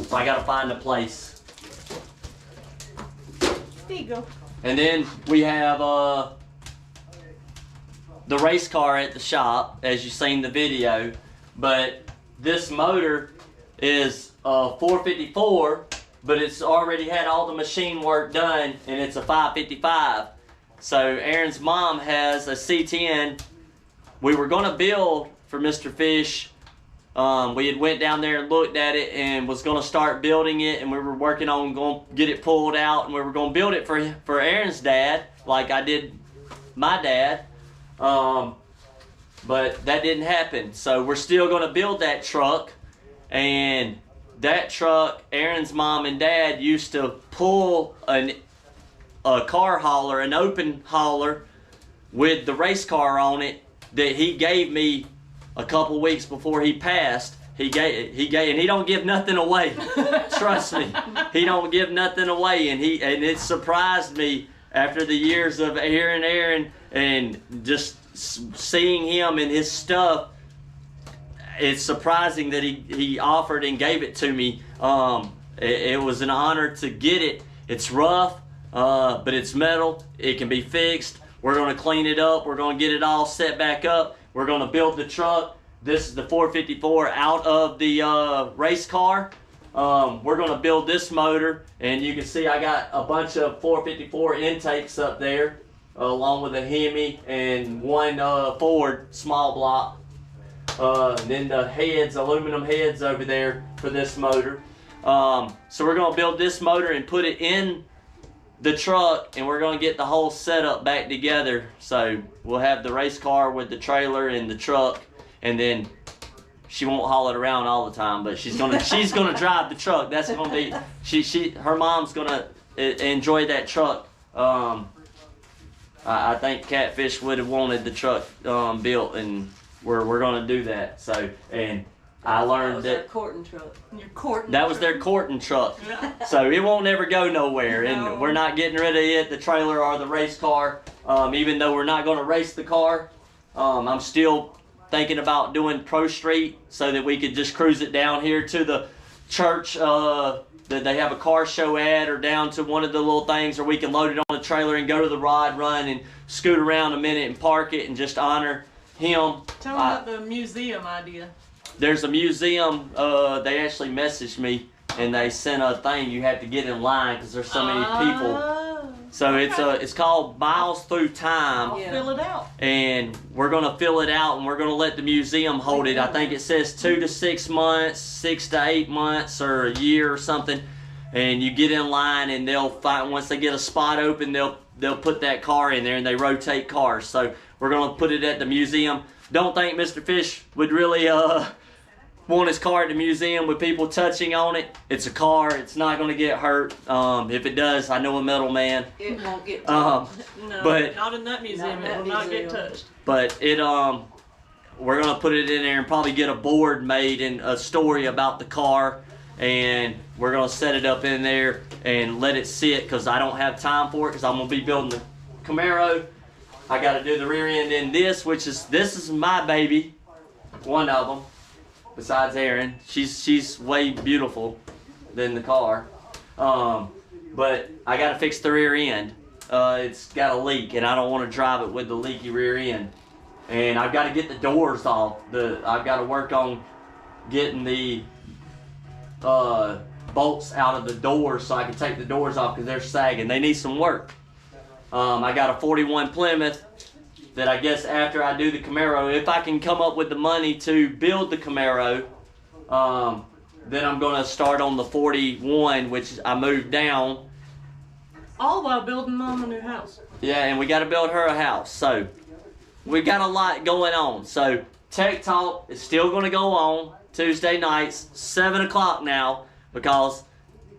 So I gotta find a place. There you go. And then we have the race car at the shop, as you've seen the video. But this motor is a 454, but it's already had all the machine work done, and it's a 555. So Aaron's mom has a C10. We were gonna build for Mr. Fish. We had went down there and looked at it and was gonna start building it, and we were working on going to get it pulled out, and we were gonna build it for Aaron's dad, like I did my dad. But that didn't happen. So we're still gonna build that truck, and that truck, Aaron's mom and dad used to pull a car hauler, an open hauler with the race car on it that he gave me a couple weeks before he passed. He gave, and he don't give nothing away. Trust me, he don't give nothing away, and it surprised me after the years of hearing Aaron and just seeing him and his stuff. It's surprising that he offered and gave it to me. It was an honor to get it. It's rough, but it's metal. It can be fixed. We're gonna clean it up. We're gonna get it all set back up. We're gonna build the truck. This is the 454 out of the race car. We're gonna build this motor, and you can see I got a bunch of 454 intakes up there, along with a Hemi and one Ford small block. And then the heads, aluminum heads over there for this motor. So we're gonna build this motor and put it in the truck, and we're gonna get the whole setup back together. So we'll have the race car with the trailer and the truck, and then she won't haul it around all the time, but she's gonna drive the truck. That's gonna be her mom's gonna enjoy that truck. I think Catfish would have wanted the truck built, and we're gonna do that. So, and I learned that was our courting truck. Your courting. that was their courting truck. So it won't ever go nowhere, and we're not getting rid of it, the trailer or the race car. Even though we're not gonna race the car, I'm still thinking about doing Pro Street so that we could just cruise it down here to the church that they have a car show at, or down to one of the little things, or we can load it on the trailer and go to the rod run and scoot around a minute and park it and just honor him. Tell them about the museum idea. There's a museum, they actually messaged me and they sent a thing. You have to get in line because there's so many people. So it's called Miles Through Time. I'll fill it out. And we're gonna fill it out, and we're gonna let the museum hold it. I think it says 2 to 6 months, 6 to 8 months, or a year or something. And you get in line, and they'll find, once they get a spot open, they'll put that car in there, and they rotate cars. So we're gonna put it at the museum. Don't think Mr. Fish would really want his car at the museum with people touching on it. It's a car. It's not going to get hurt. If it does, I know a metal man. It won't get touched. No, but not in that museum. It will not get touched. But it we're going to put it in there and probably get a board made and a story about the car, and we're going to set it up in there and let it sit, because I don't have time for it, because I'm going to be building the Camaro. I got to do the rear end in this, this is my baby, one of them. Besides Erin, she's way beautiful than the car, but I gotta fix the rear end. It's got a leak, and I don't want to drive it with the leaky rear end. And I've got to get the doors off. I've got to work on getting the bolts out of the doors so I can take the doors off, because they're sagging. They need some work. I got a 41 Plymouth that I guess after I do the Camaro, if I can come up with the money to build the Camaro, then I'm going to start on the 41, which I moved down. All while building Mom a new house. Yeah, and we got to build her a house. So we got a lot going on. So Tech Talk is still going to go on Tuesday nights, 7 o'clock now, because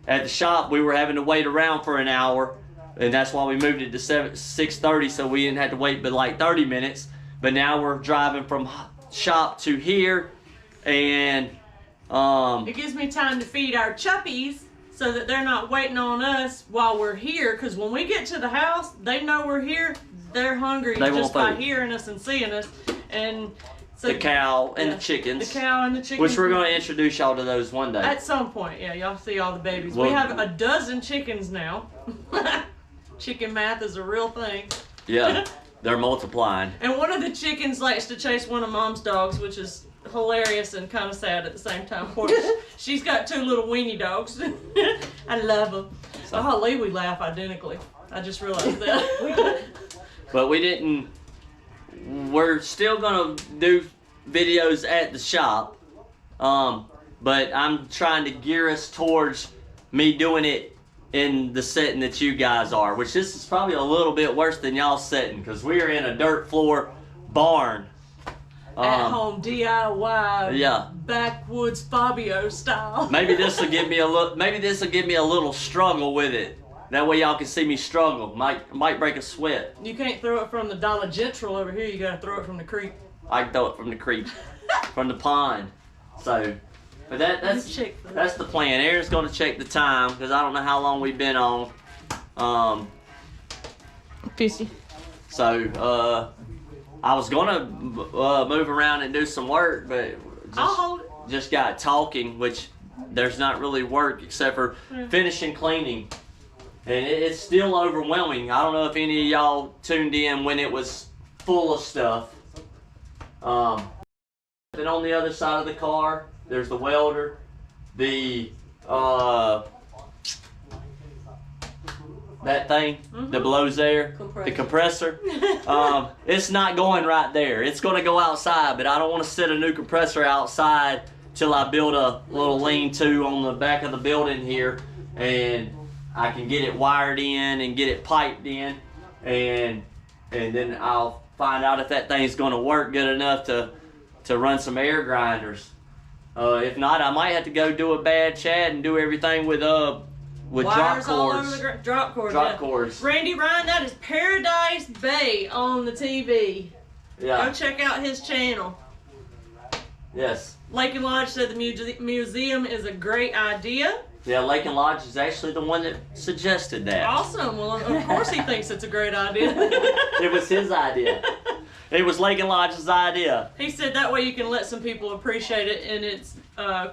at the shop we were having to wait around for an hour. And that's why we moved it to 6:30, so we didn't have to wait but like 30 minutes. But now we're driving from shop to here, and it gives me time to feed our chuppies so that they're not waiting on us while we're here. Because when we get to the house, they know we're here. They're hungry just by hearing us and seeing us. And so the cow and the chickens. The cow and the chickens. Which we're going to introduce y'all to those one day. At some point, yeah. Y'all see all the babies. Well, we have a dozen chickens now. Chicken math is a real thing. Yeah, they're multiplying. And one of the chickens likes to chase one of Mom's dogs, which is hilarious and kind of sad at the same time. Poor, she's got 2 little weenie dogs. I love them. So, golly, we laugh identically. I just realized that. We did. But we didn't. We're still gonna do videos at the shop. But I'm trying to gear us towards me doing it in the setting that you guys are, which this is probably a little bit worse than y'all's setting, because we are in a dirt floor barn. At home DIY, yeah, backwoods Fabio style. Maybe this will give me a look. Maybe this will give me a little struggle with it. That way y'all can see me struggle. Might break a sweat. You can't throw it from the Dollar General over here. You gotta throw it from the creek. I can throw it from the creek, from the pond. So, but that's the plan. Aaron's gonna check the time because I don't know how long we've been on. 50. So, I was gonna move around and do some work, but just got talking, which there's not really work except for finishing cleaning. And it's still overwhelming. I don't know if any of y'all tuned in when it was full of stuff. Then on the other side of the car, there's the welder, the that thing that blows air, the compressor. It's not going right there. It's going to go outside, but I don't want to set a new compressor outside till I build a little lean-to on the back of the building here, and I can get it wired in and get it piped in, and then I'll find out if that thing's going to work good enough to run some air grinders. If not, I might have to go do a bad Chad and do everything with drop wires cords. All over the drop cords. Drop cords. Randy Ryan, that is Paradise Bay on the TV. Yeah. Go check out his channel. Yes. Lake and Lodge said the museum is a great idea. Yeah, Lake and Lodge is actually the one that suggested that. Awesome. Well, of course he thinks it's a great idea. It was his idea. It was Lake and Lodge's idea. He said that way you can let some people appreciate it in its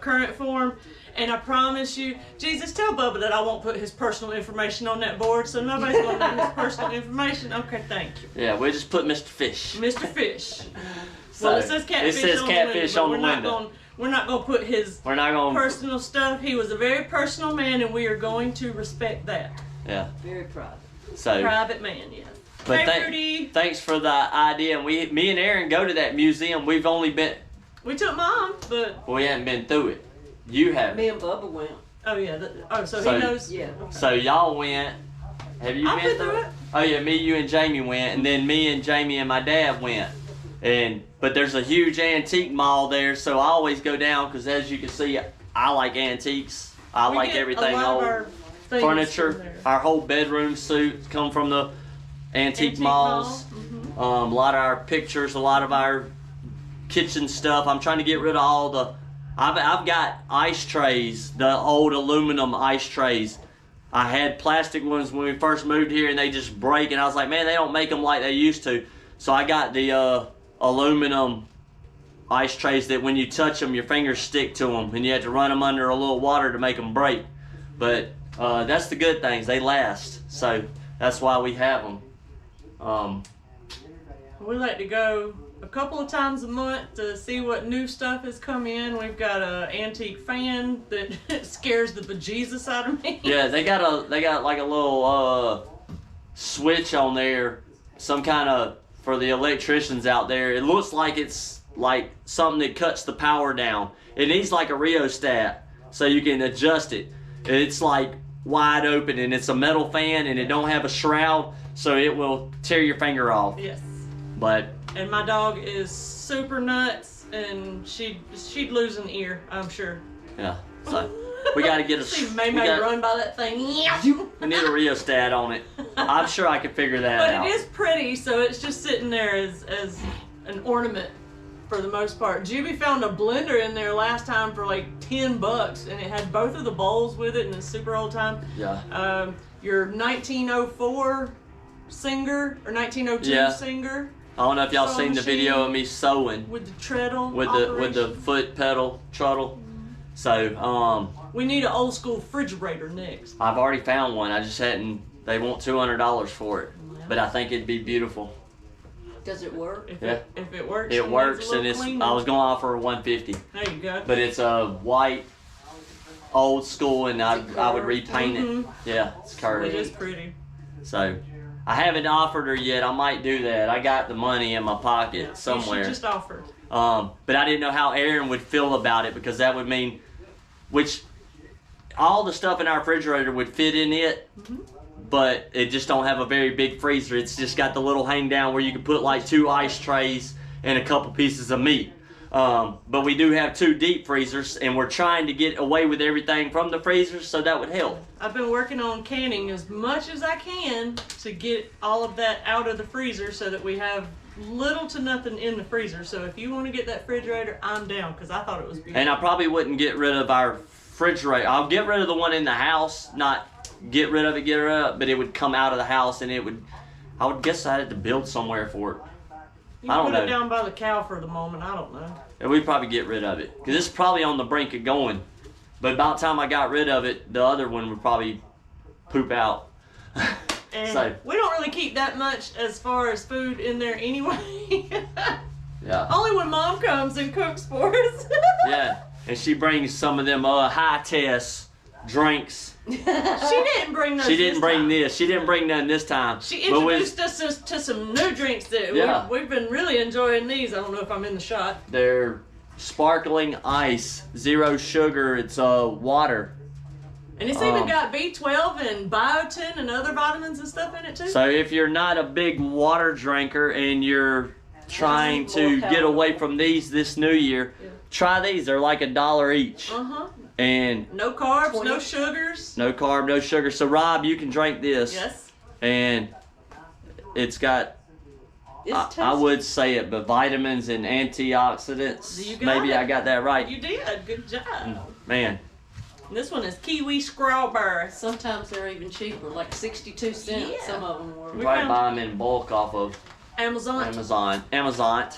current form. And I promise you, Jesus, tell Bubba that I won't put his personal information on that board, so nobody's going to know his personal information. Okay, thank you. Yeah, we'll just put Mr. Fish. Mr. Fish. So, well, it says catfish on the window. We're not going to put his personal stuff. He was a very personal man, and we are going to respect that. Yeah. Very private. So, private man, yes. But hey, thanks for the idea. And me and Aaron go to that museum. We've only been. We took Mom, but we haven't been through it. You haven't. Me and Bubba went. Oh yeah. So he knows. Yeah. Okay. So y'all went. Have you been through it? Oh yeah, me, you, and Jamie went, and then me and Jamie and my dad went. But there's a huge antique mall there, so I always go down because, as you can see, I like antiques. I like everything old. Furniture. Our whole bedroom suits come from the antique malls. Mm-hmm. A lot of our pictures, a lot of our kitchen stuff. I'm trying to get rid of all the. I've got ice trays, the old aluminum ice trays. I had plastic ones when we first moved here, and they just break. And I was like, man, they don't make them like they used to. So I got the aluminum ice trays that when you touch them, your fingers stick to them, and you have to run them under a little water to make them break. But that's the good things; they last. So that's why we have them. We like to go a couple of times a month to see what new stuff has come in. We've got an antique fan that scares the bejesus out of me. Yeah, they got like a little switch on there, some kind of, for the electricians out there. It looks like it's like something that cuts the power down. It needs like a rheostat so you can adjust it. It's like wide open, and it's a metal fan, and it don't have a shroud, so it will tear your finger off. Yes. And my dog is super nuts, and she'd lose an ear, I'm sure. Yeah. So we got to get a. She made me run by that thing. We need a rheostat on it. I'm sure I can figure that out. But it is pretty, so it's just sitting there as an ornament for the most part. Juby found a blender in there last time for like $10, and it had both of the bowls with it, and it's super old time. Yeah. Your 1904 Singer or 1902 Yeah. Singer I don't know if y'all Sewing seen the machine. video of me sewing with the treadle. with the foot pedal truddle. So We need an old school refrigerator next. I've already found one. I just hadn't. They want $200 for it, but I think it'd be beautiful. Does it work? If it works. It works, and it's. I was gonna offer $150, There you go. but it's a white, old school, and I would repaint it. Mhm. Yeah, it's curved. It is pretty. So I haven't offered her yet. I might do that. I got the money in my pocket You somewhere. should just offer. But I didn't know how Aaron would feel about it, because that would mean, which all the stuff in our refrigerator would fit in it, but it just don't have a very big freezer. It's just got the little hang down where you can put like 2 ice trays and a couple pieces of meat. But we do have 2 deep freezers, and we're trying to get away with everything from the freezers, so that would help. I've been working on canning as much as I can to get all of that out of the freezer so that we have little to nothing in the freezer. So if you want to get that refrigerator, I'm down, because I thought it was beautiful. And I probably wouldn't get rid of our refrigerator. I'll get rid of the one in the house, not get rid of it, but it would come out of the house, and I would guess I had to build somewhere for it. You I don't put know. it down by the cow for the moment. I don't know. And we'd probably get rid of it, because it's probably on the brink of going. But about the time I got rid of it, the other one would probably poop out. And So, we don't really keep that much as far as food in there anyway. yeah. Only when Mom comes and cooks for us. Yeah. And she brings some of them high test drinks. She didn't bring those. She didn't bring time. this. She didn't bring none this time. She But introduced us to some new drinks that Yeah. we've been really enjoying these. I don't know if I'm in the shot. they're sparkling ice, 0 sugar. It's water. And it's even got B12 and biotin and other vitamins and stuff in it too. So if you're not a big water drinker and you're trying to More get calories. away from these this new year, try these. They're like $1 each. Uh-huh. And No carbs, 20. no sugars. no carb, no sugar. So Rob, you can drink this. Yes. And it's got, It's I would say it, but vitamins and antioxidants. You got Maybe it. I got that right. You did. Good job. Man, And this one is kiwi strawberries. Sometimes they're even cheaper, like 62 cents. Yeah. Some of them were. We probably found- buy them in bulk off of Amazon. Amazon.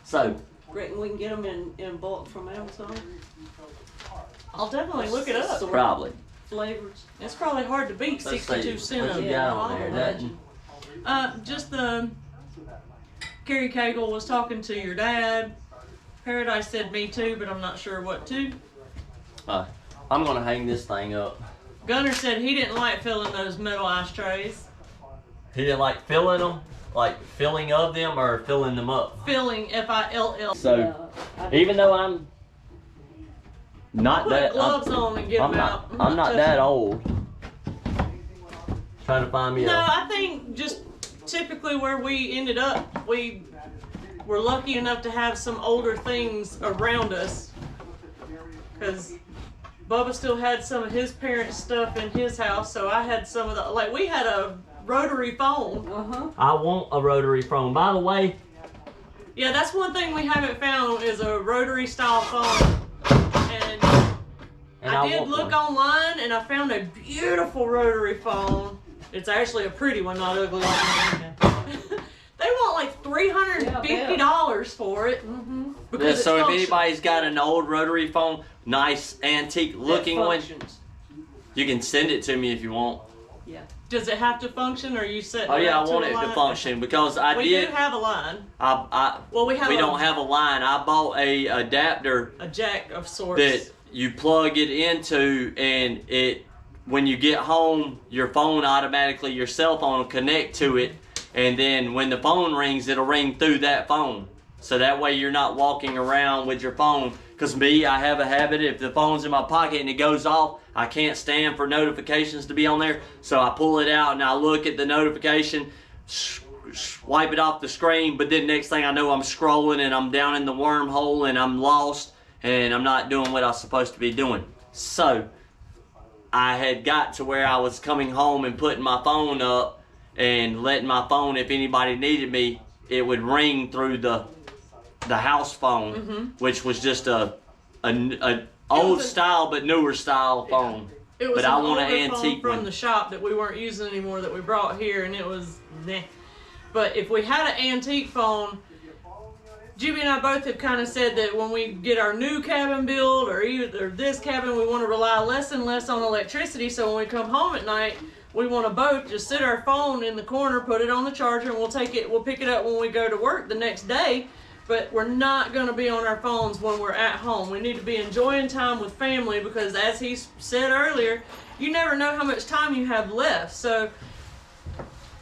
So, Reckon we can get them in bulk from Amazon. I'll definitely look it up. Sort of probably. Flavors. It's probably hard to beat Let's 62 see. cents. What you got on there? Nothing. Just the Carrie Cagle was talking to your dad. Paradise said me too, but I'm not sure what to. I'm gonna hang this thing up. Gunner said he didn't like filling those metal ashtrays. He didn't like filling them, like filling of them, or filling them up. Filling, F-I-L-L. So, even though I'm not Put that, gloves on and get I'm them not, out. I'm not touching that them. old. Trying to find me No, a. I think just typically where we ended up, we were lucky enough to have some older things around us. Because Bubba still had some of his parents' stuff in his house, so I had some of the, like, we had a rotary phone. Uh-huh. I want a rotary phone. By the way, Yeah, that's one thing we haven't found is a rotary style phone. And I did want look one. online and I found a beautiful rotary phone. It's actually a pretty one, not ugly like mine. They want like $350 for it. Mm-hmm. Because Yeah, it so if functions. anybody's got an old rotary phone, nice antique looking one, you can send it to me if you want. Yeah. Does it have to function, or you set? Oh yeah, I to want a it to line? function, because I We did. do have a line. Well, we have we a- don't have a line. I bought a adapter A jack of sorts. that you plug it into, and it, when you get home, your phone automatically, your cell phone will connect to it, and then when the phone rings, it'll ring through that phone. So that way you're not walking around with your phone. Because me, I have a habit, if the phone's in my pocket and it goes off, I can't stand for notifications to be on there. So I pull it out and I look at the notification, wipe it off the screen, but then next thing I know, I'm scrolling and I'm down in the wormhole and I'm lost and I'm not doing what I was supposed to be doing. So I had got to where I was coming home and putting my phone up and letting my phone, if anybody needed me, it would ring through the house phone, which was just a old style but newer style phone. It was But an I want an older phone antique from one. the shop that we weren't using anymore that we brought here, and it was meh. But if we had an antique phone, Jimmy and I both have kind of said that when we get our new cabin built or this cabin, we want to rely less and less on electricity. So when we come home at night, we want to both just sit our phone in the corner, put it on the charger, and we'll pick it up when we go to work the next day. But we're not going to be on our phones when we're at home. We need to be enjoying time with family because, as he said earlier, you never know how much time you have left. So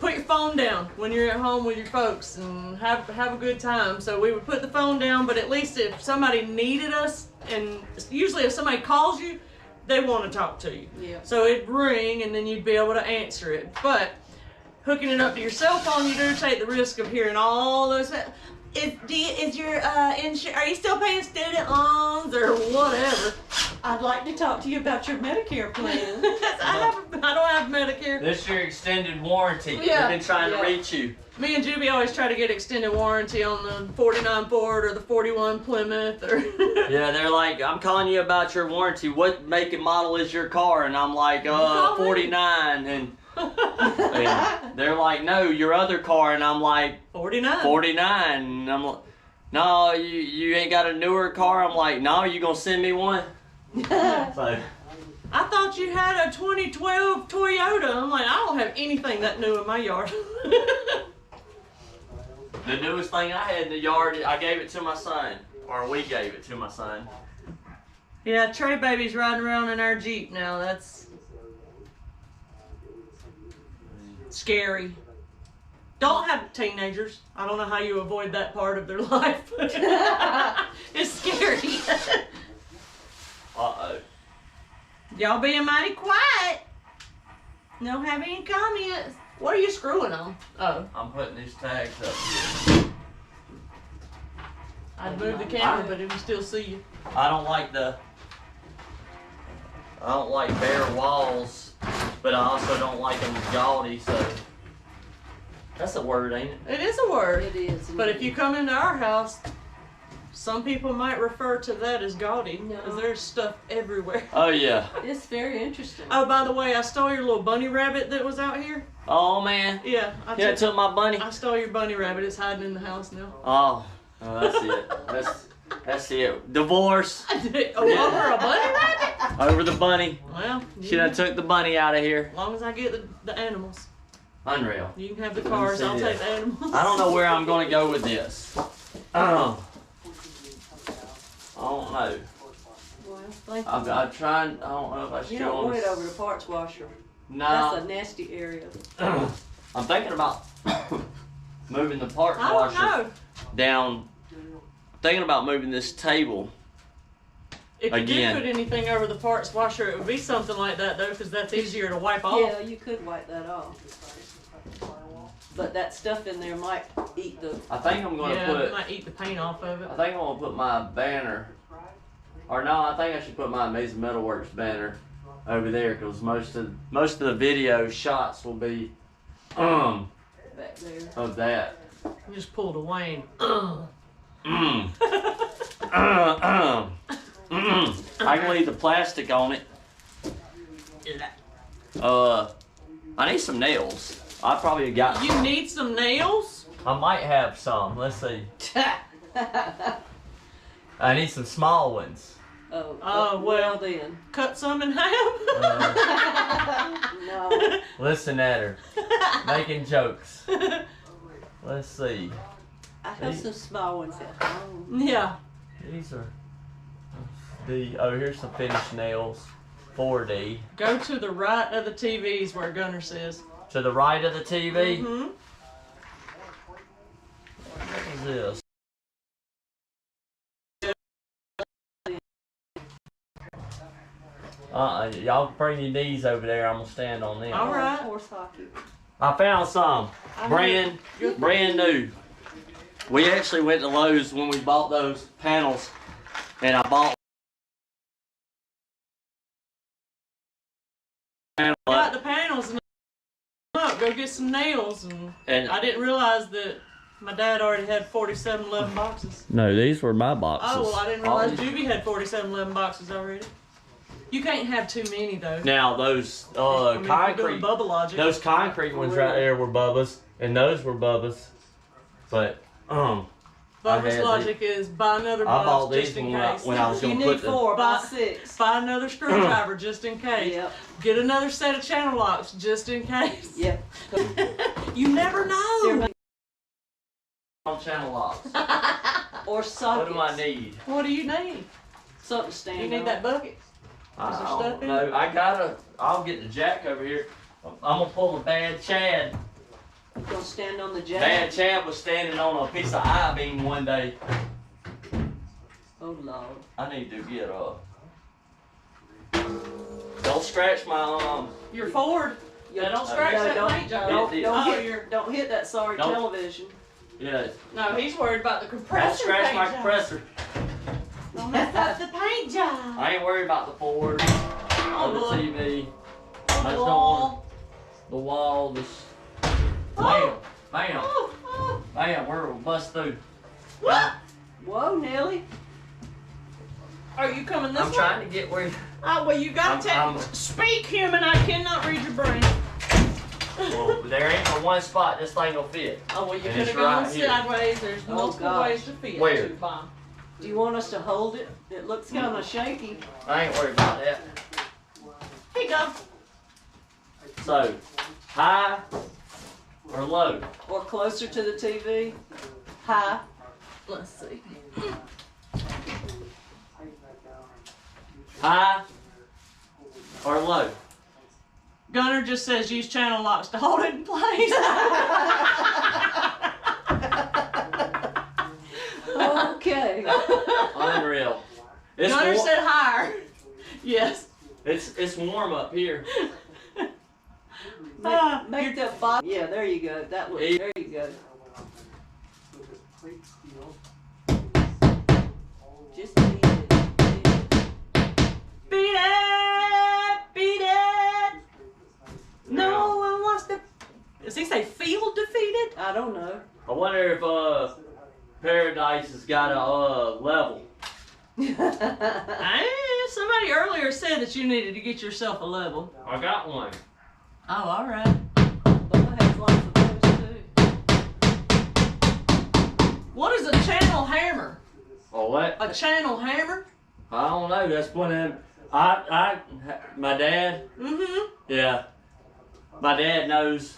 put your phone down when you're at home with your folks and have a good time. So we would put the phone down, but at least if somebody needed us, and usually if somebody calls you, they want to talk to you. Yeah. So it'd ring and then you'd be able to answer it. But hooking it up to your cell phone, you do take the risk of hearing all those. Is your are you still paying student loans or whatever? I'd like to talk to you about your Medicare plan. I don't have Medicare. This is your extended warranty. Yeah. We've been trying to reach you. Me and Juby always try to get extended warranty on the 49 Ford or the 41 Plymouth or. Yeah, they're like, I'm calling you about your warranty. What make and model is your car? And I'm like, call me. 49. And they're like, no, your other car. And I'm like, 49. 49. And I'm like, no, you ain't got a newer car. I'm like, no, you gonna send me one? So, I thought you had a 2012 Toyota. I'm like, I don't have anything that new in my yard. the newest thing I had in the yard, I gave it to my son. Or we gave it to my son. Yeah, Trey baby's riding around in our Jeep now. That's scary. Don't have teenagers. I don't know how you avoid that part of their life. It's scary. Uh-oh. Y'all being mighty quiet. Don't have any comments. What are you screwing on? Oh, I'm putting these tags up here. I'd move the camera, but it would still see you. I don't like bare walls, but I also don't like them gaudy, so that's a word, ain't it? It is a word. It is. But if you come into our house, some people might refer to that as gaudy because No. there's stuff everywhere. Oh yeah. It's very interesting. Oh, by the way, I stole your little bunny rabbit that was out here. Oh man. Yeah, Yeah, took my bunny. I stole your bunny rabbit. It's hiding in the house now. Oh, that's it. That's it. Divorce Over a bunny rabbit? over the bunny. Well, She done took the bunny out of here. as long as I get the animals. Unreal. You can have the cars, see I'll that. take the animals. I don't know where I'm gonna go with this. I don't know. Well, thank you. I'm trying. I don't know if I should You go don't on. want it over the parts washer. No. That's a nasty area. I'm thinking about moving the parts I don't washer know. down. Thinking about moving this table. If you Again. did put anything over the parts washer, it would be something like that though, because that's easier to wipe off. Yeah, you could wipe that off. But that stuff in there might eat the. I think I'm gonna Yeah, it put. might eat the paint off of it. I think I'm gonna put my banner. Or no, I think I should put my aMAYSing Metalworks banner over there because most of the video shots will be Back there. of that. You just pulled a Wayne. I can leave the plastic on it. I need some nails. I probably got. You need some nails? I might have some. Let's see. I need some small ones. Oh, well. Then. Cut some in half? No. Listen at her. Making jokes. Let's see. I have some small ones at home. Yeah. These are here's some finished nails. 4D. Go to the right of the TVs where Gunner says. To the right of the TV. Mm-hmm. What is this? Y'all bring your knees over there. I'm gonna stand on them. All right. Horse hockey. I found some brand new. We actually went to Lowe's when we bought those panels, and I bought. Got the panels and go get some nails, and I didn't realize that My dad already had 4711 boxes. No, these were my boxes. Oh, well, I didn't realize Juby had 4711 boxes already. You can't have too many, though. Now, those I mean, concrete, Bubba Logic. those concrete ones right there were Bubba's, and those were Bubba's. But, Bubba's Logic is buy another I bought box these just in when case. I was You going to need put the... 4, buy Buy- 6. Buy another screwdriver just in case. Yep. Get another set of channel locks just in case. Yep. You never know. On channel locks. Or sockets. What do I need? What do you need? Something to stand You need on. that bucket. I there don't stuff in know. I'll get the jack over here. I'm going to pull a bad Chad. You gonna stand on the jack? Bad Chad was standing on a piece of I-beam one day. Oh, Lord. I need to get don't scratch my Your Ford. Yeah, Don't scratch no, that don't- paint job. Don't hit that sorry Don't- television. yeah. No, he's worried about the compressor. Don't scratch paint my job. compressor. Don't mess up the paint job. I ain't worried about the Ford or the Oh, TV. I the just don't wall. want the wall. This. Oh. Bam, Oh, oh. bam. We're gonna bust through. What? Whoa, Nelly. Are you coming this I'm way? trying to get where. Oh, well, you gotta I'm- speak, human. I cannot read your brain. Well, there ain't but one spot this thing will fit. Oh, well, you And could it's have gone right here. sideways. There's Oh, multiple gosh. ways to fit. Where? To bomb. Do you want us to hold it? It looks kind of shaky. I ain't worried about that. Here you go. So, high or low? Or closer to the TV. High. Let's see. High or low? Gunner just says use channel locks to hold it in place. Okay. Unreal. It's Gunner warm. said higher. Yes. It's warm up here. Make that box. Yeah, there you go. That was. There you go. Just beat it. Beat it! Beat it! No one wants to. Does he say feel defeated? I don't know. I wonder if Paradise has got a level. Somebody earlier said that you needed to get yourself a level. I got one. Oh, all right. Bubba has lots of those too. What is a channel hammer? Oh what? A channel hammer? I don't know. That's one of them. My dad. Mm-hmm. Yeah. My dad knows.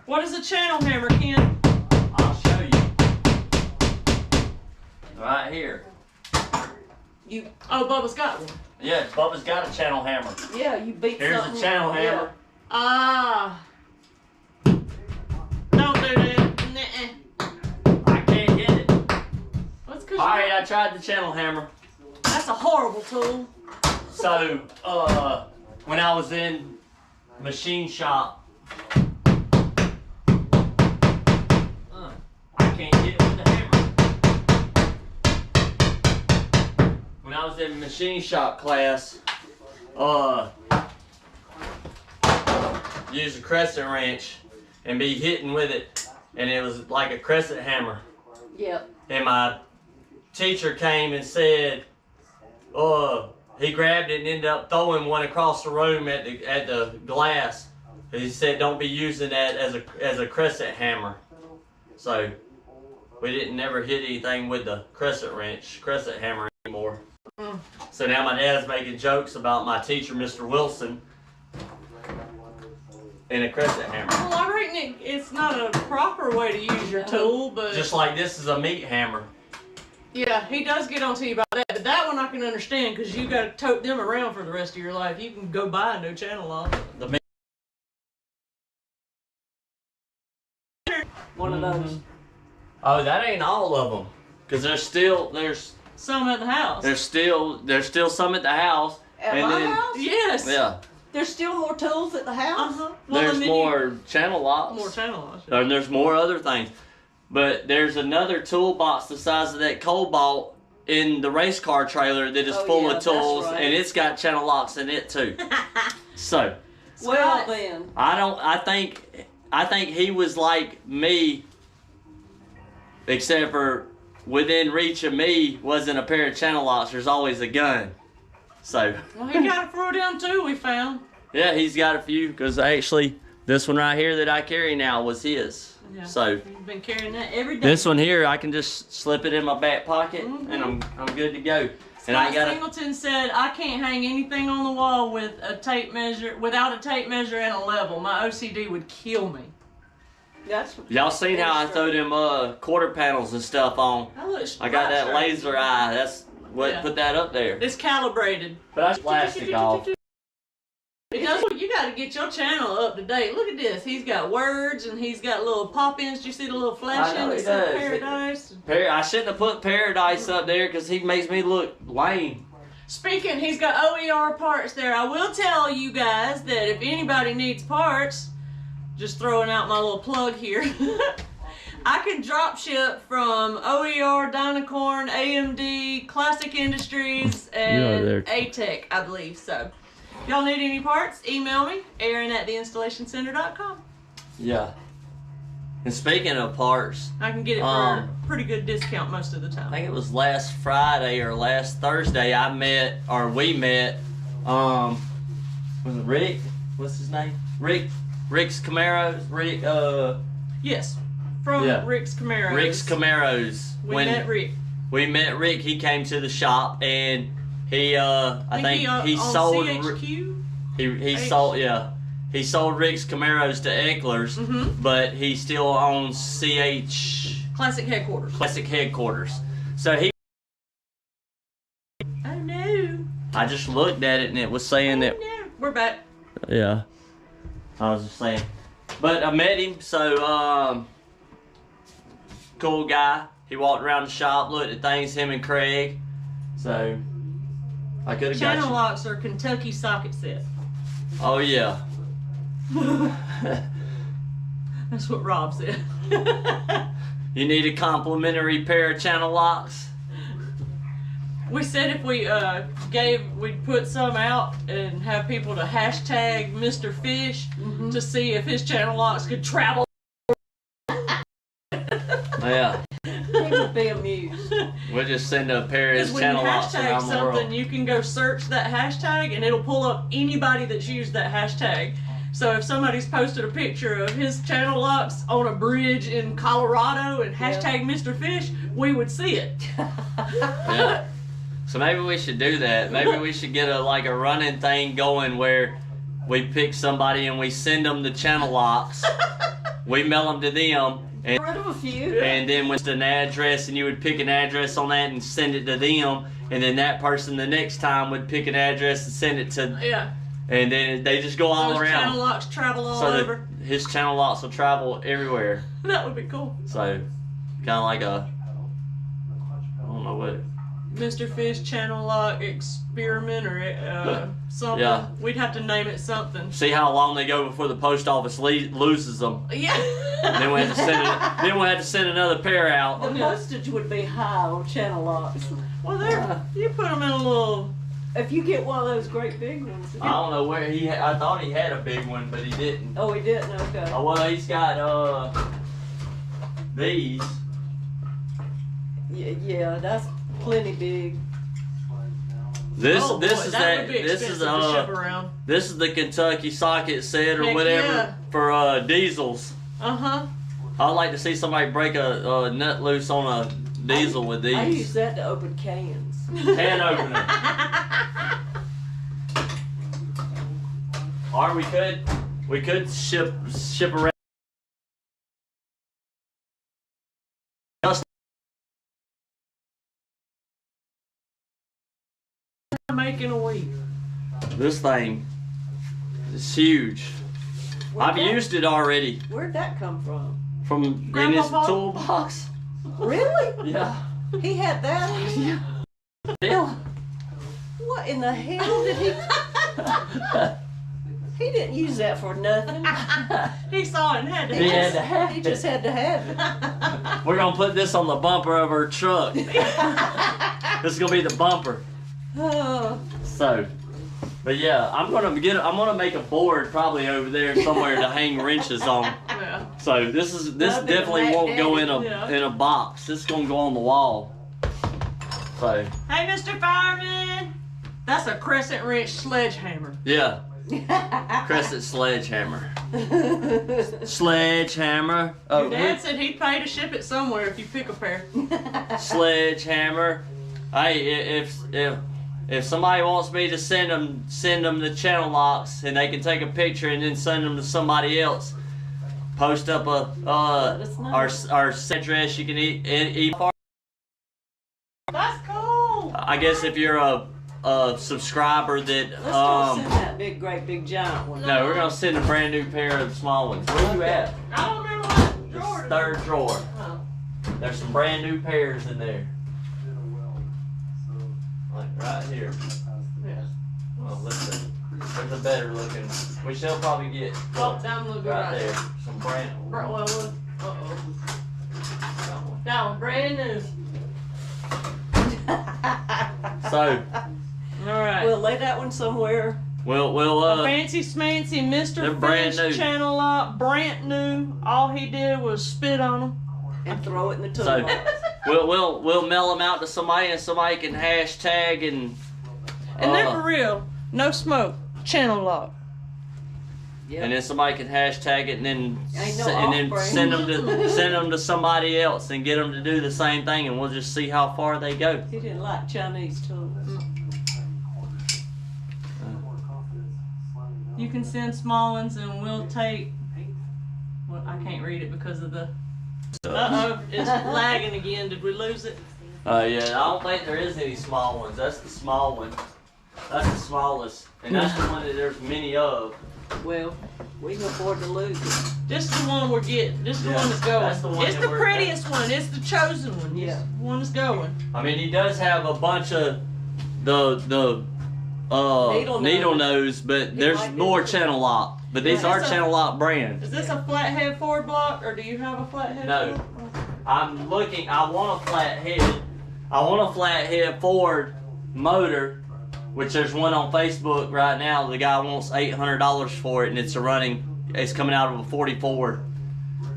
What is a channel hammer, Ken? I'll show you. Right here. Oh, Bubba's got one. Yeah, Bubba's got a channel hammer. Yeah, you beat Here's something. a channel hammer. Ah. Don't do that. Nuh-uh. I can't hit it. That's because Alright, I tried the channel hammer. that's a horrible tool. So, when I was in machine shop, I can't hit it with the hammer. When I was in machine shop class, use a crescent wrench and be hitting with it, and it was like a crescent hammer. Yep. And my teacher came and said, he grabbed it and ended up throwing one across the room at the glass. And he said, don't be using that as a crescent hammer. So we didn't never hit anything with the crescent hammer anymore. So now my dad's making jokes about my teacher, Mr. Wilson, and a crescent hammer. Well, I reckon it's not a proper way to use your tool, but Just like this is a meat hammer. yeah, he does get on to you about that. But that one I can understand because you got to tote them around for the rest of your life. You can go buy a new channel lock. The meat. One of those. Oh, that ain't all of them, cause there's still Some at the house. there's still some at the house. At and my then, house? Yes. Yeah, There's still more tools at the house? Uh-huh. Well, there's and then more channel locks. More channel locks. And there's more other things. But there's another toolbox the size of that Cobalt in the race car trailer that is Oh, full yeah, of that's tools, right. and it's got channel locks in it too. So, Well then. I think he was like me except for within reach of me wasn't a pair of channel locks. There's always a gun. So. Well, he got a throw down too. We found. Yeah, he's got a few because actually this one right here that I carry now was his. Yeah. So. You've been carrying that every day. This one here, I can just slip it in my back pocket and I'm good to go. And I got Singleton said I can't hang anything on the wall with a tape measure without a tape measure and a level. My OCD would kill me. Y'all seen how I throw them quarter panels and stuff on? I got that laser eye. That's what put that up there. It's calibrated. But I plastic off. Because you got to get your channel up to date. Look at this. He's got words and he's got little pop-ins. Do you see the little flashing? I know he does. Paradise. I shouldn't have put Paradise up there because he makes me look lame. Speaking, he's got OER parts there. I will tell you guys that if anybody needs parts, just throwing out my little plug here, I can drop ship from OER, Dynacorn, AMD, Classic Industries, and ATEC, I believe. So, if y'all need any parts, email me, Aaron@theinstallationcenter.com. Yeah. And speaking of parts, I can get it for a pretty good discount most of the time. I think it was last Friday or last Thursday we met, was it Rick? What's his name? Rick's Camaros. Yes, from Rick's Camaros. Rick's Camaros. We met Rick. We met Rick. He came to the shop and he I think he sold CHQ? He sold Rick's Camaros to Eckler's, but he still owns Classic Headquarters. So he. Oh no! I just looked at it and it was saying that. No. We're back. Yeah. I was just saying, but I met him. So cool guy. He walked around the shop, looked at things. Him and Craig. So I could have got you. Channel locks are Kentucky socket set. Oh yeah. That's what Rob said. You need a complimentary pair of channel locks? We said if we we'd put some out and have people to hashtag Mr. Fish to see if his channel locks could travel. Yeah. They would be amused. We'll just send a pair of his channel locks around the world. You can go search that hashtag and it'll pull up anybody that's used that hashtag. So if somebody's posted a picture of his channel locks on a bridge in Colorado and hashtag Mr. Fish, we would see it. Yeah. So maybe we should do that. Maybe we should get a running thing going where we pick somebody and we send them the channel locks. We mail them to them. And, Rid of a few. And then with an address, and you would pick an address on that and send it to them. And then that person the next time would pick an address and send it to. Yeah. And then they just go all around. Channel locks travel all over. His channel locks will travel everywhere. That would be cool. So, kind of like I don't know what. Mr. Fish channel lock experiment or something. Yeah. We'd have to name it something. See how long they go before the post office loses them. Yeah. And then we have to send then we'll have to send another pair out. The postage would be high on channel locks. Well, you put them in a little. If you get one of those great big ones. I don't know where I thought he had a big one, but he didn't. Oh, he didn't? Okay. Oh, well, he's got, these. Yeah, that's plenty big. This would be is expensive to ship around. This is the Kentucky socket set or Heck whatever yeah. for diesels. Uh-huh. I'd like to see somebody break a nut loose on a diesel with these. I use that to open cans. Can opener. Or we could ship around. Making a week. This thing is huge. I've used it already. Where'd that come from? From in Grandpa his Paul? toolbox. Really? Yeah. He had that? Yeah. What in the hell did he... He didn't use that for nothing. He saw it and had to He had to have He it. just had to have it. We're gonna put this on the bumper of our truck. This is gonna be the bumper. Oh. So, but yeah, I'm gonna make a board probably over there somewhere to hang wrenches on. Yeah. So this That'd be definitely won't go in Yeah. a box. This is gonna go on the wall. So Hey, Mr. Fireman. That's a crescent wrench sledgehammer. yeah, crescent sledgehammer. Sledgehammer. Oh, Your dad said he'd pay to ship it somewhere if you pick a pair. sledgehammer. Hey, if somebody wants me to send them the channel locks and they can take a picture and then send them to somebody else, post up us know. our address. You can eat. That's cool. I guess if you're a subscriber that Let's go send that great big giant one. no, we're gonna send a brand new pair of small ones. Where you at? I don't remember what This drawer. third drawer. Oh. There's some brand new pairs in there. Like right here. Yeah. Oh, let's see. There's a better looking. We shall probably get Oh, down the good right right there. Some brand. Well, uh-oh. That one brand new. So All right. We'll lay that one somewhere. we'll A fancy smancy they're Mr. brand Fish new. channel lock, brand new. All he did was spit on them. And throw it in the So- toolbox. we'll mail them out to somebody and somebody can hashtag and And they're for real. No smoke. Channel lock. and then somebody can hashtag it and then Ain't no and then off-brand. send them to somebody else and get them to do the same thing and we'll just see how far they go. He didn't like Chinese tools. You can send small ones and we'll take. Well, I can't read it because of the. Uh oh, it's lagging again. Did we lose it? Yeah, I don't think there is any small ones. That's the small one. That's the smallest, and that's the one that there's many of. Well, we can afford to lose it. This is the one we're getting. This is the Yeah, one that's going. that's the one it's that the we're- prettiest one. It's the chosen one. Yeah. It's the one that's going. I mean, he does have a bunch of the needle nose, but He there's might be more able to- channel lock. But these Yeah, are it's a- channel lock brand. Is this a flathead Ford block, or do you have a flathead? No. Ford? I'm looking. I want a flathead. I want a flathead Ford motor, which there's one on Facebook right now. The guy wants $800 for it, and it's It's coming out of a 44.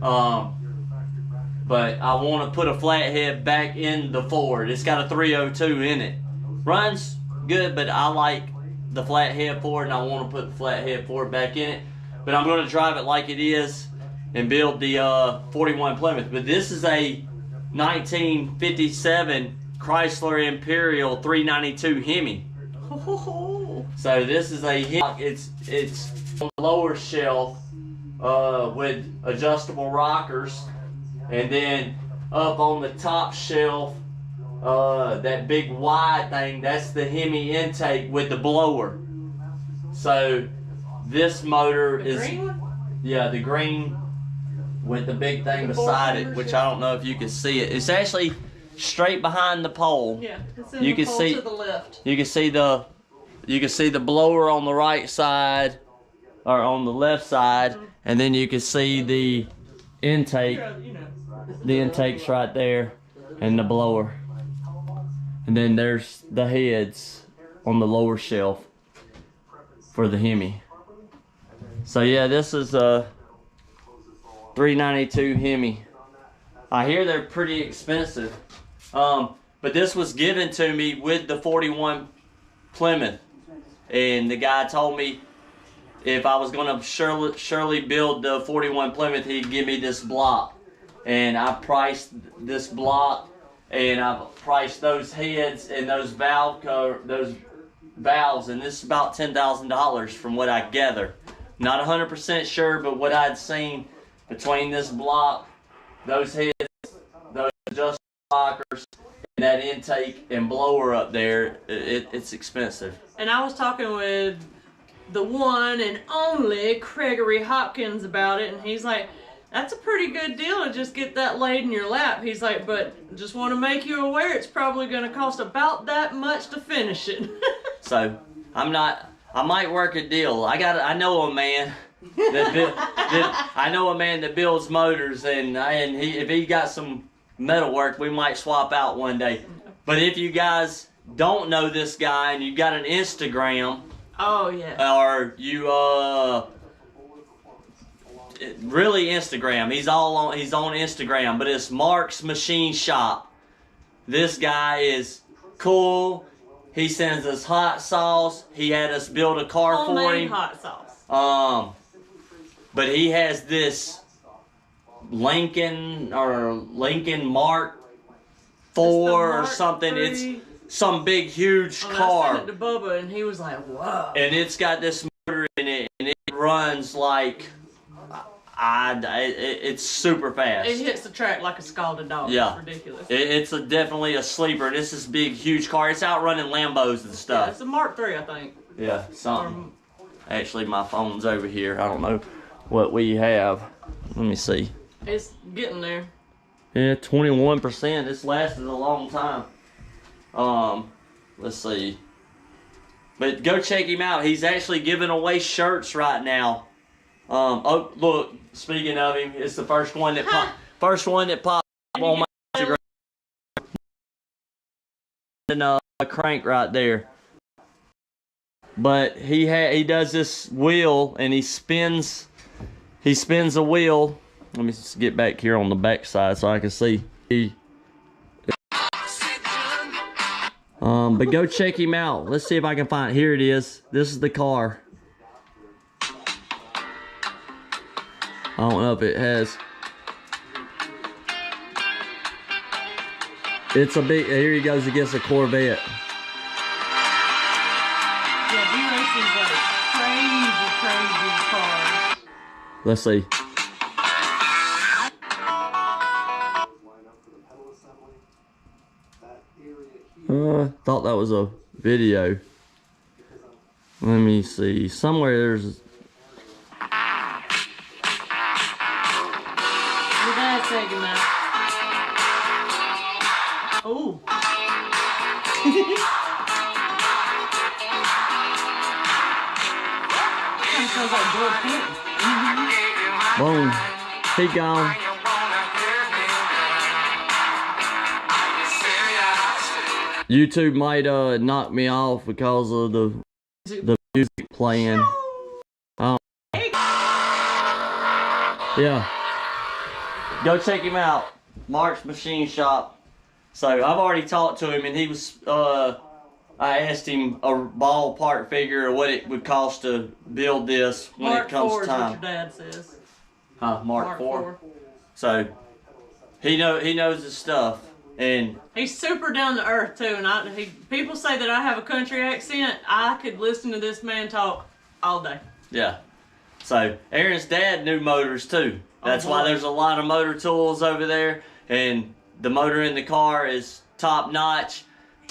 But I want to put a flathead back in the Ford. It's got a 302 in it. Runs good, but I like the flathead Ford, and I want to put the flathead Ford back in it. But I'm going to drive it like it is and build the 41 Plymouth. But this is a 1957 Chrysler Imperial 392 Hemi. So this is a it's on the lower shelf with adjustable rockers, and then up on the top shelf, that big wide thing, that's the Hemi intake with the blower. So this motor The is green one? the green with the big thing The beside it, four-cylinder which shell? I don't know if you can see it. It's actually straight behind the pole. Yeah, it's in You the can pole see- to the left. You can see the blower on the right side, or on the left side, and then you can see the intake. You know. The intake's right there, and the blower. And then there's the heads on the lower shelf for the Hemi. So yeah, this is a 392 Hemi. I hear they're pretty expensive. But this was given to me with the 41 Plymouth. And the guy told me if I was going to surely build the 41 Plymouth, he'd give me this block. And I priced this block, and I've priced those heads and those valves, and this is about $10,000 from what I gather. Not 100% sure, but what I'd seen between this block, those heads, those adjustable rockers, and that intake and blower up there, it's expensive. And I was talking with the one and only Gregory Hopkins about it, and he's like, that's a pretty good deal to just get that laid in your lap. He's like, but just want to make you aware it's probably going to cost about that much to finish it. So I might work a deal. I know a man that builds motors, and if he got some metal work, we might swap out one day. But if you guys don't know this guy and you got an Instagram, Oh, yeah. or you really Instagram. He's on Instagram, but it's Mark's Machine Shop. This guy is cool. He sends us hot sauce. He had us build a car for him. Hot sauce. But he has this Lincoln Mark 4 or something. 3. It's some big huge I car. sent it to Bubba and he was like, "Whoa!" And it's got this motor in it, and it runs like it's super fast. It hits the track like a scalded dog. Yeah. It's ridiculous. It's definitely a sleeper. This is big, huge car. It's out running Lambos and Yeah, stuff. it's a Mark III, I think. Yeah, something. Actually, my phone's over here. I don't know what we have. Let me see. It's getting there. Yeah, 21%. This lasted a long time. Let's see. But go check him out. He's actually giving away shirts right now. Oh, look. Speaking of him, it's the first one that popped up on my Instagram. And a crank right there. But he does this wheel and he spins a wheel. Let me just get back here on the back side so I can see. But go check him out. Let's see if I can find it. Here it is. This is the car. I don't know if it has. It's a big. Here he goes against a Corvette. Yeah, he races like crazy cars. Let's see. Thought that was a video. Let me see. Somewhere there's. Your dad's taking that. Oh. Kind of sounds like George Clinton. Boom. He gone. YouTube might knock me off because of the music playing. Yeah. Go check him out. Mark's Machine Shop. So I've already talked to him and he was I asked him a ballpark figure of what it would cost to build this when Mark it comes 4 is time. what your dad says. Huh, Mark 4. So he knows his stuff. And he's super down to earth too, and people say that I have a country accent. I could listen to this man talk all day. yeah. So Aaron's dad knew motors too. That's why there's a lot of motor tools over there, and the motor in the car is top notch.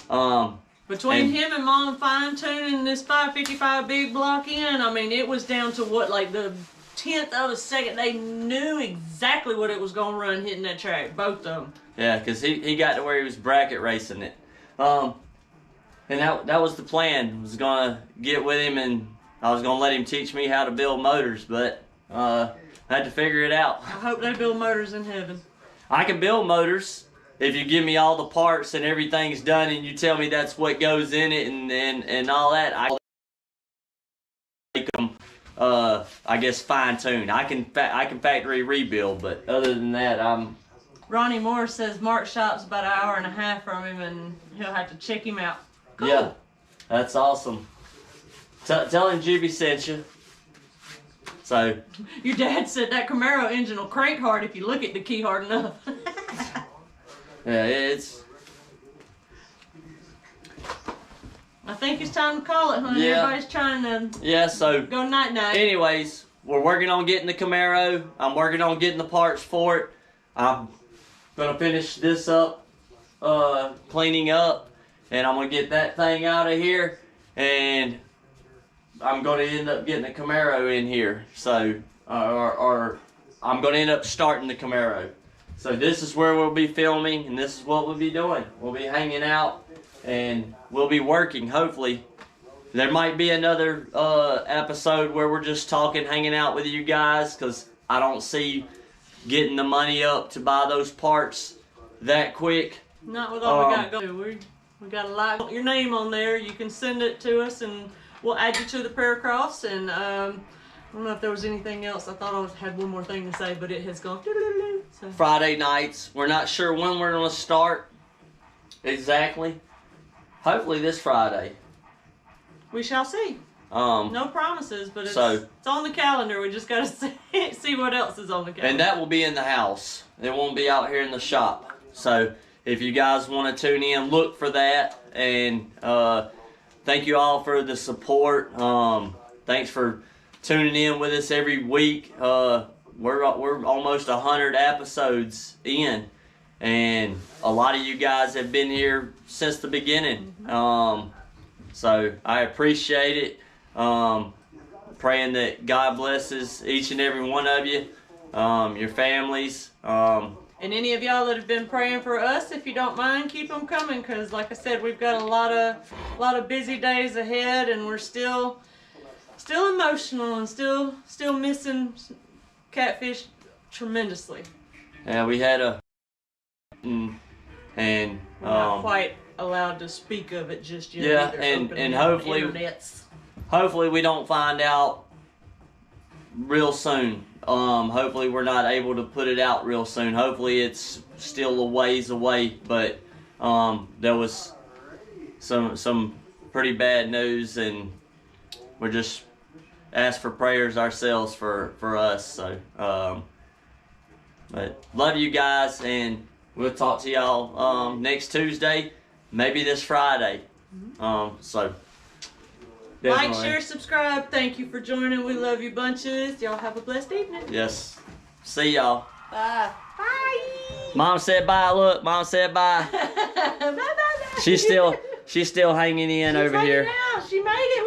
Between him and Mom fine tuning this 555 big block in, I mean, it was down to what, like the 10th of a second. They knew exactly what it was gonna run hitting that track, both of them. Yeah, because he got to where he was bracket racing it. And that was the plan. I was going to get with him and I was going to let him teach me how to build motors, but I had to figure it out. I hope they build motors in heaven. I can build motors if you give me all the parts and everything's done and you tell me that's what goes in it and all that. I make them, I guess, fine-tune. I can factory rebuild, but other than that, Ronnie Moore says Mark's shop's about an hour and a half from him and he'll have to check him out. Cool. Yeah, that's awesome. Tell him Juby sent you. So. Your dad said that Camaro engine will crank hard if you look at the key hard enough. Yeah, it's. I think it's time to call it, honey. Yeah. Everybody's trying to So. go night-night. Anyways, we're working on getting the Camaro. I'm working on getting the parts for it. I'm gonna finish this up, cleaning up, and I'm gonna get that thing out of here, and I'm gonna end up getting a Camaro in here. So, or I'm gonna end up starting the Camaro. So this is where we'll be filming, and this is what we'll be doing. We'll be hanging out, and we'll be working. Hopefully, there might be another episode where we're just talking, hanging out with you guys, because I don't see getting the money up to buy those parts that quick. Not with all we got going. We got a lot. Your name on there. You can send it to us, and we'll add you to the prayer cross. And I don't know if there was anything else. I thought I had one more thing to say, but it has gone. So. Friday nights. We're not sure when we're going to start exactly. Hopefully this Friday. We shall see. No promises, but it's on the calendar. We just gotta see what else is on the calendar. And that will be in the house. It won't be out here in the shop. So if you guys want to tune in, look for that. And thank you all for the support. Thanks for tuning in with us every week. We're almost 100 episodes in, and a lot of you guys have been here since the beginning. So I appreciate it. Praying that God blesses each and every one of you, your families. And any of y'all that have been praying for us, if you don't mind, keep them coming, because like I said, we've got a lot of busy days ahead, and we're still emotional and still missing Catfish tremendously. Yeah, we had a we're not quite allowed to speak of it just yet. Yeah, and hopefully we don't find out real soon. Hopefully we're not able to put it out real soon. Hopefully it's still a ways away, but there was some pretty bad news, and we're just ask for prayers ourselves for us. So but love you guys, and we'll talk to y'all next Tuesday, maybe this Friday. So definitely. Like, share, subscribe. Thank you for joining. We love you bunches. Y'all have a blessed evening. Yes. See y'all. Bye. Bye. Mom said bye. Look, Mom said bye. Bye. She's still hanging in over here. Out. She made it.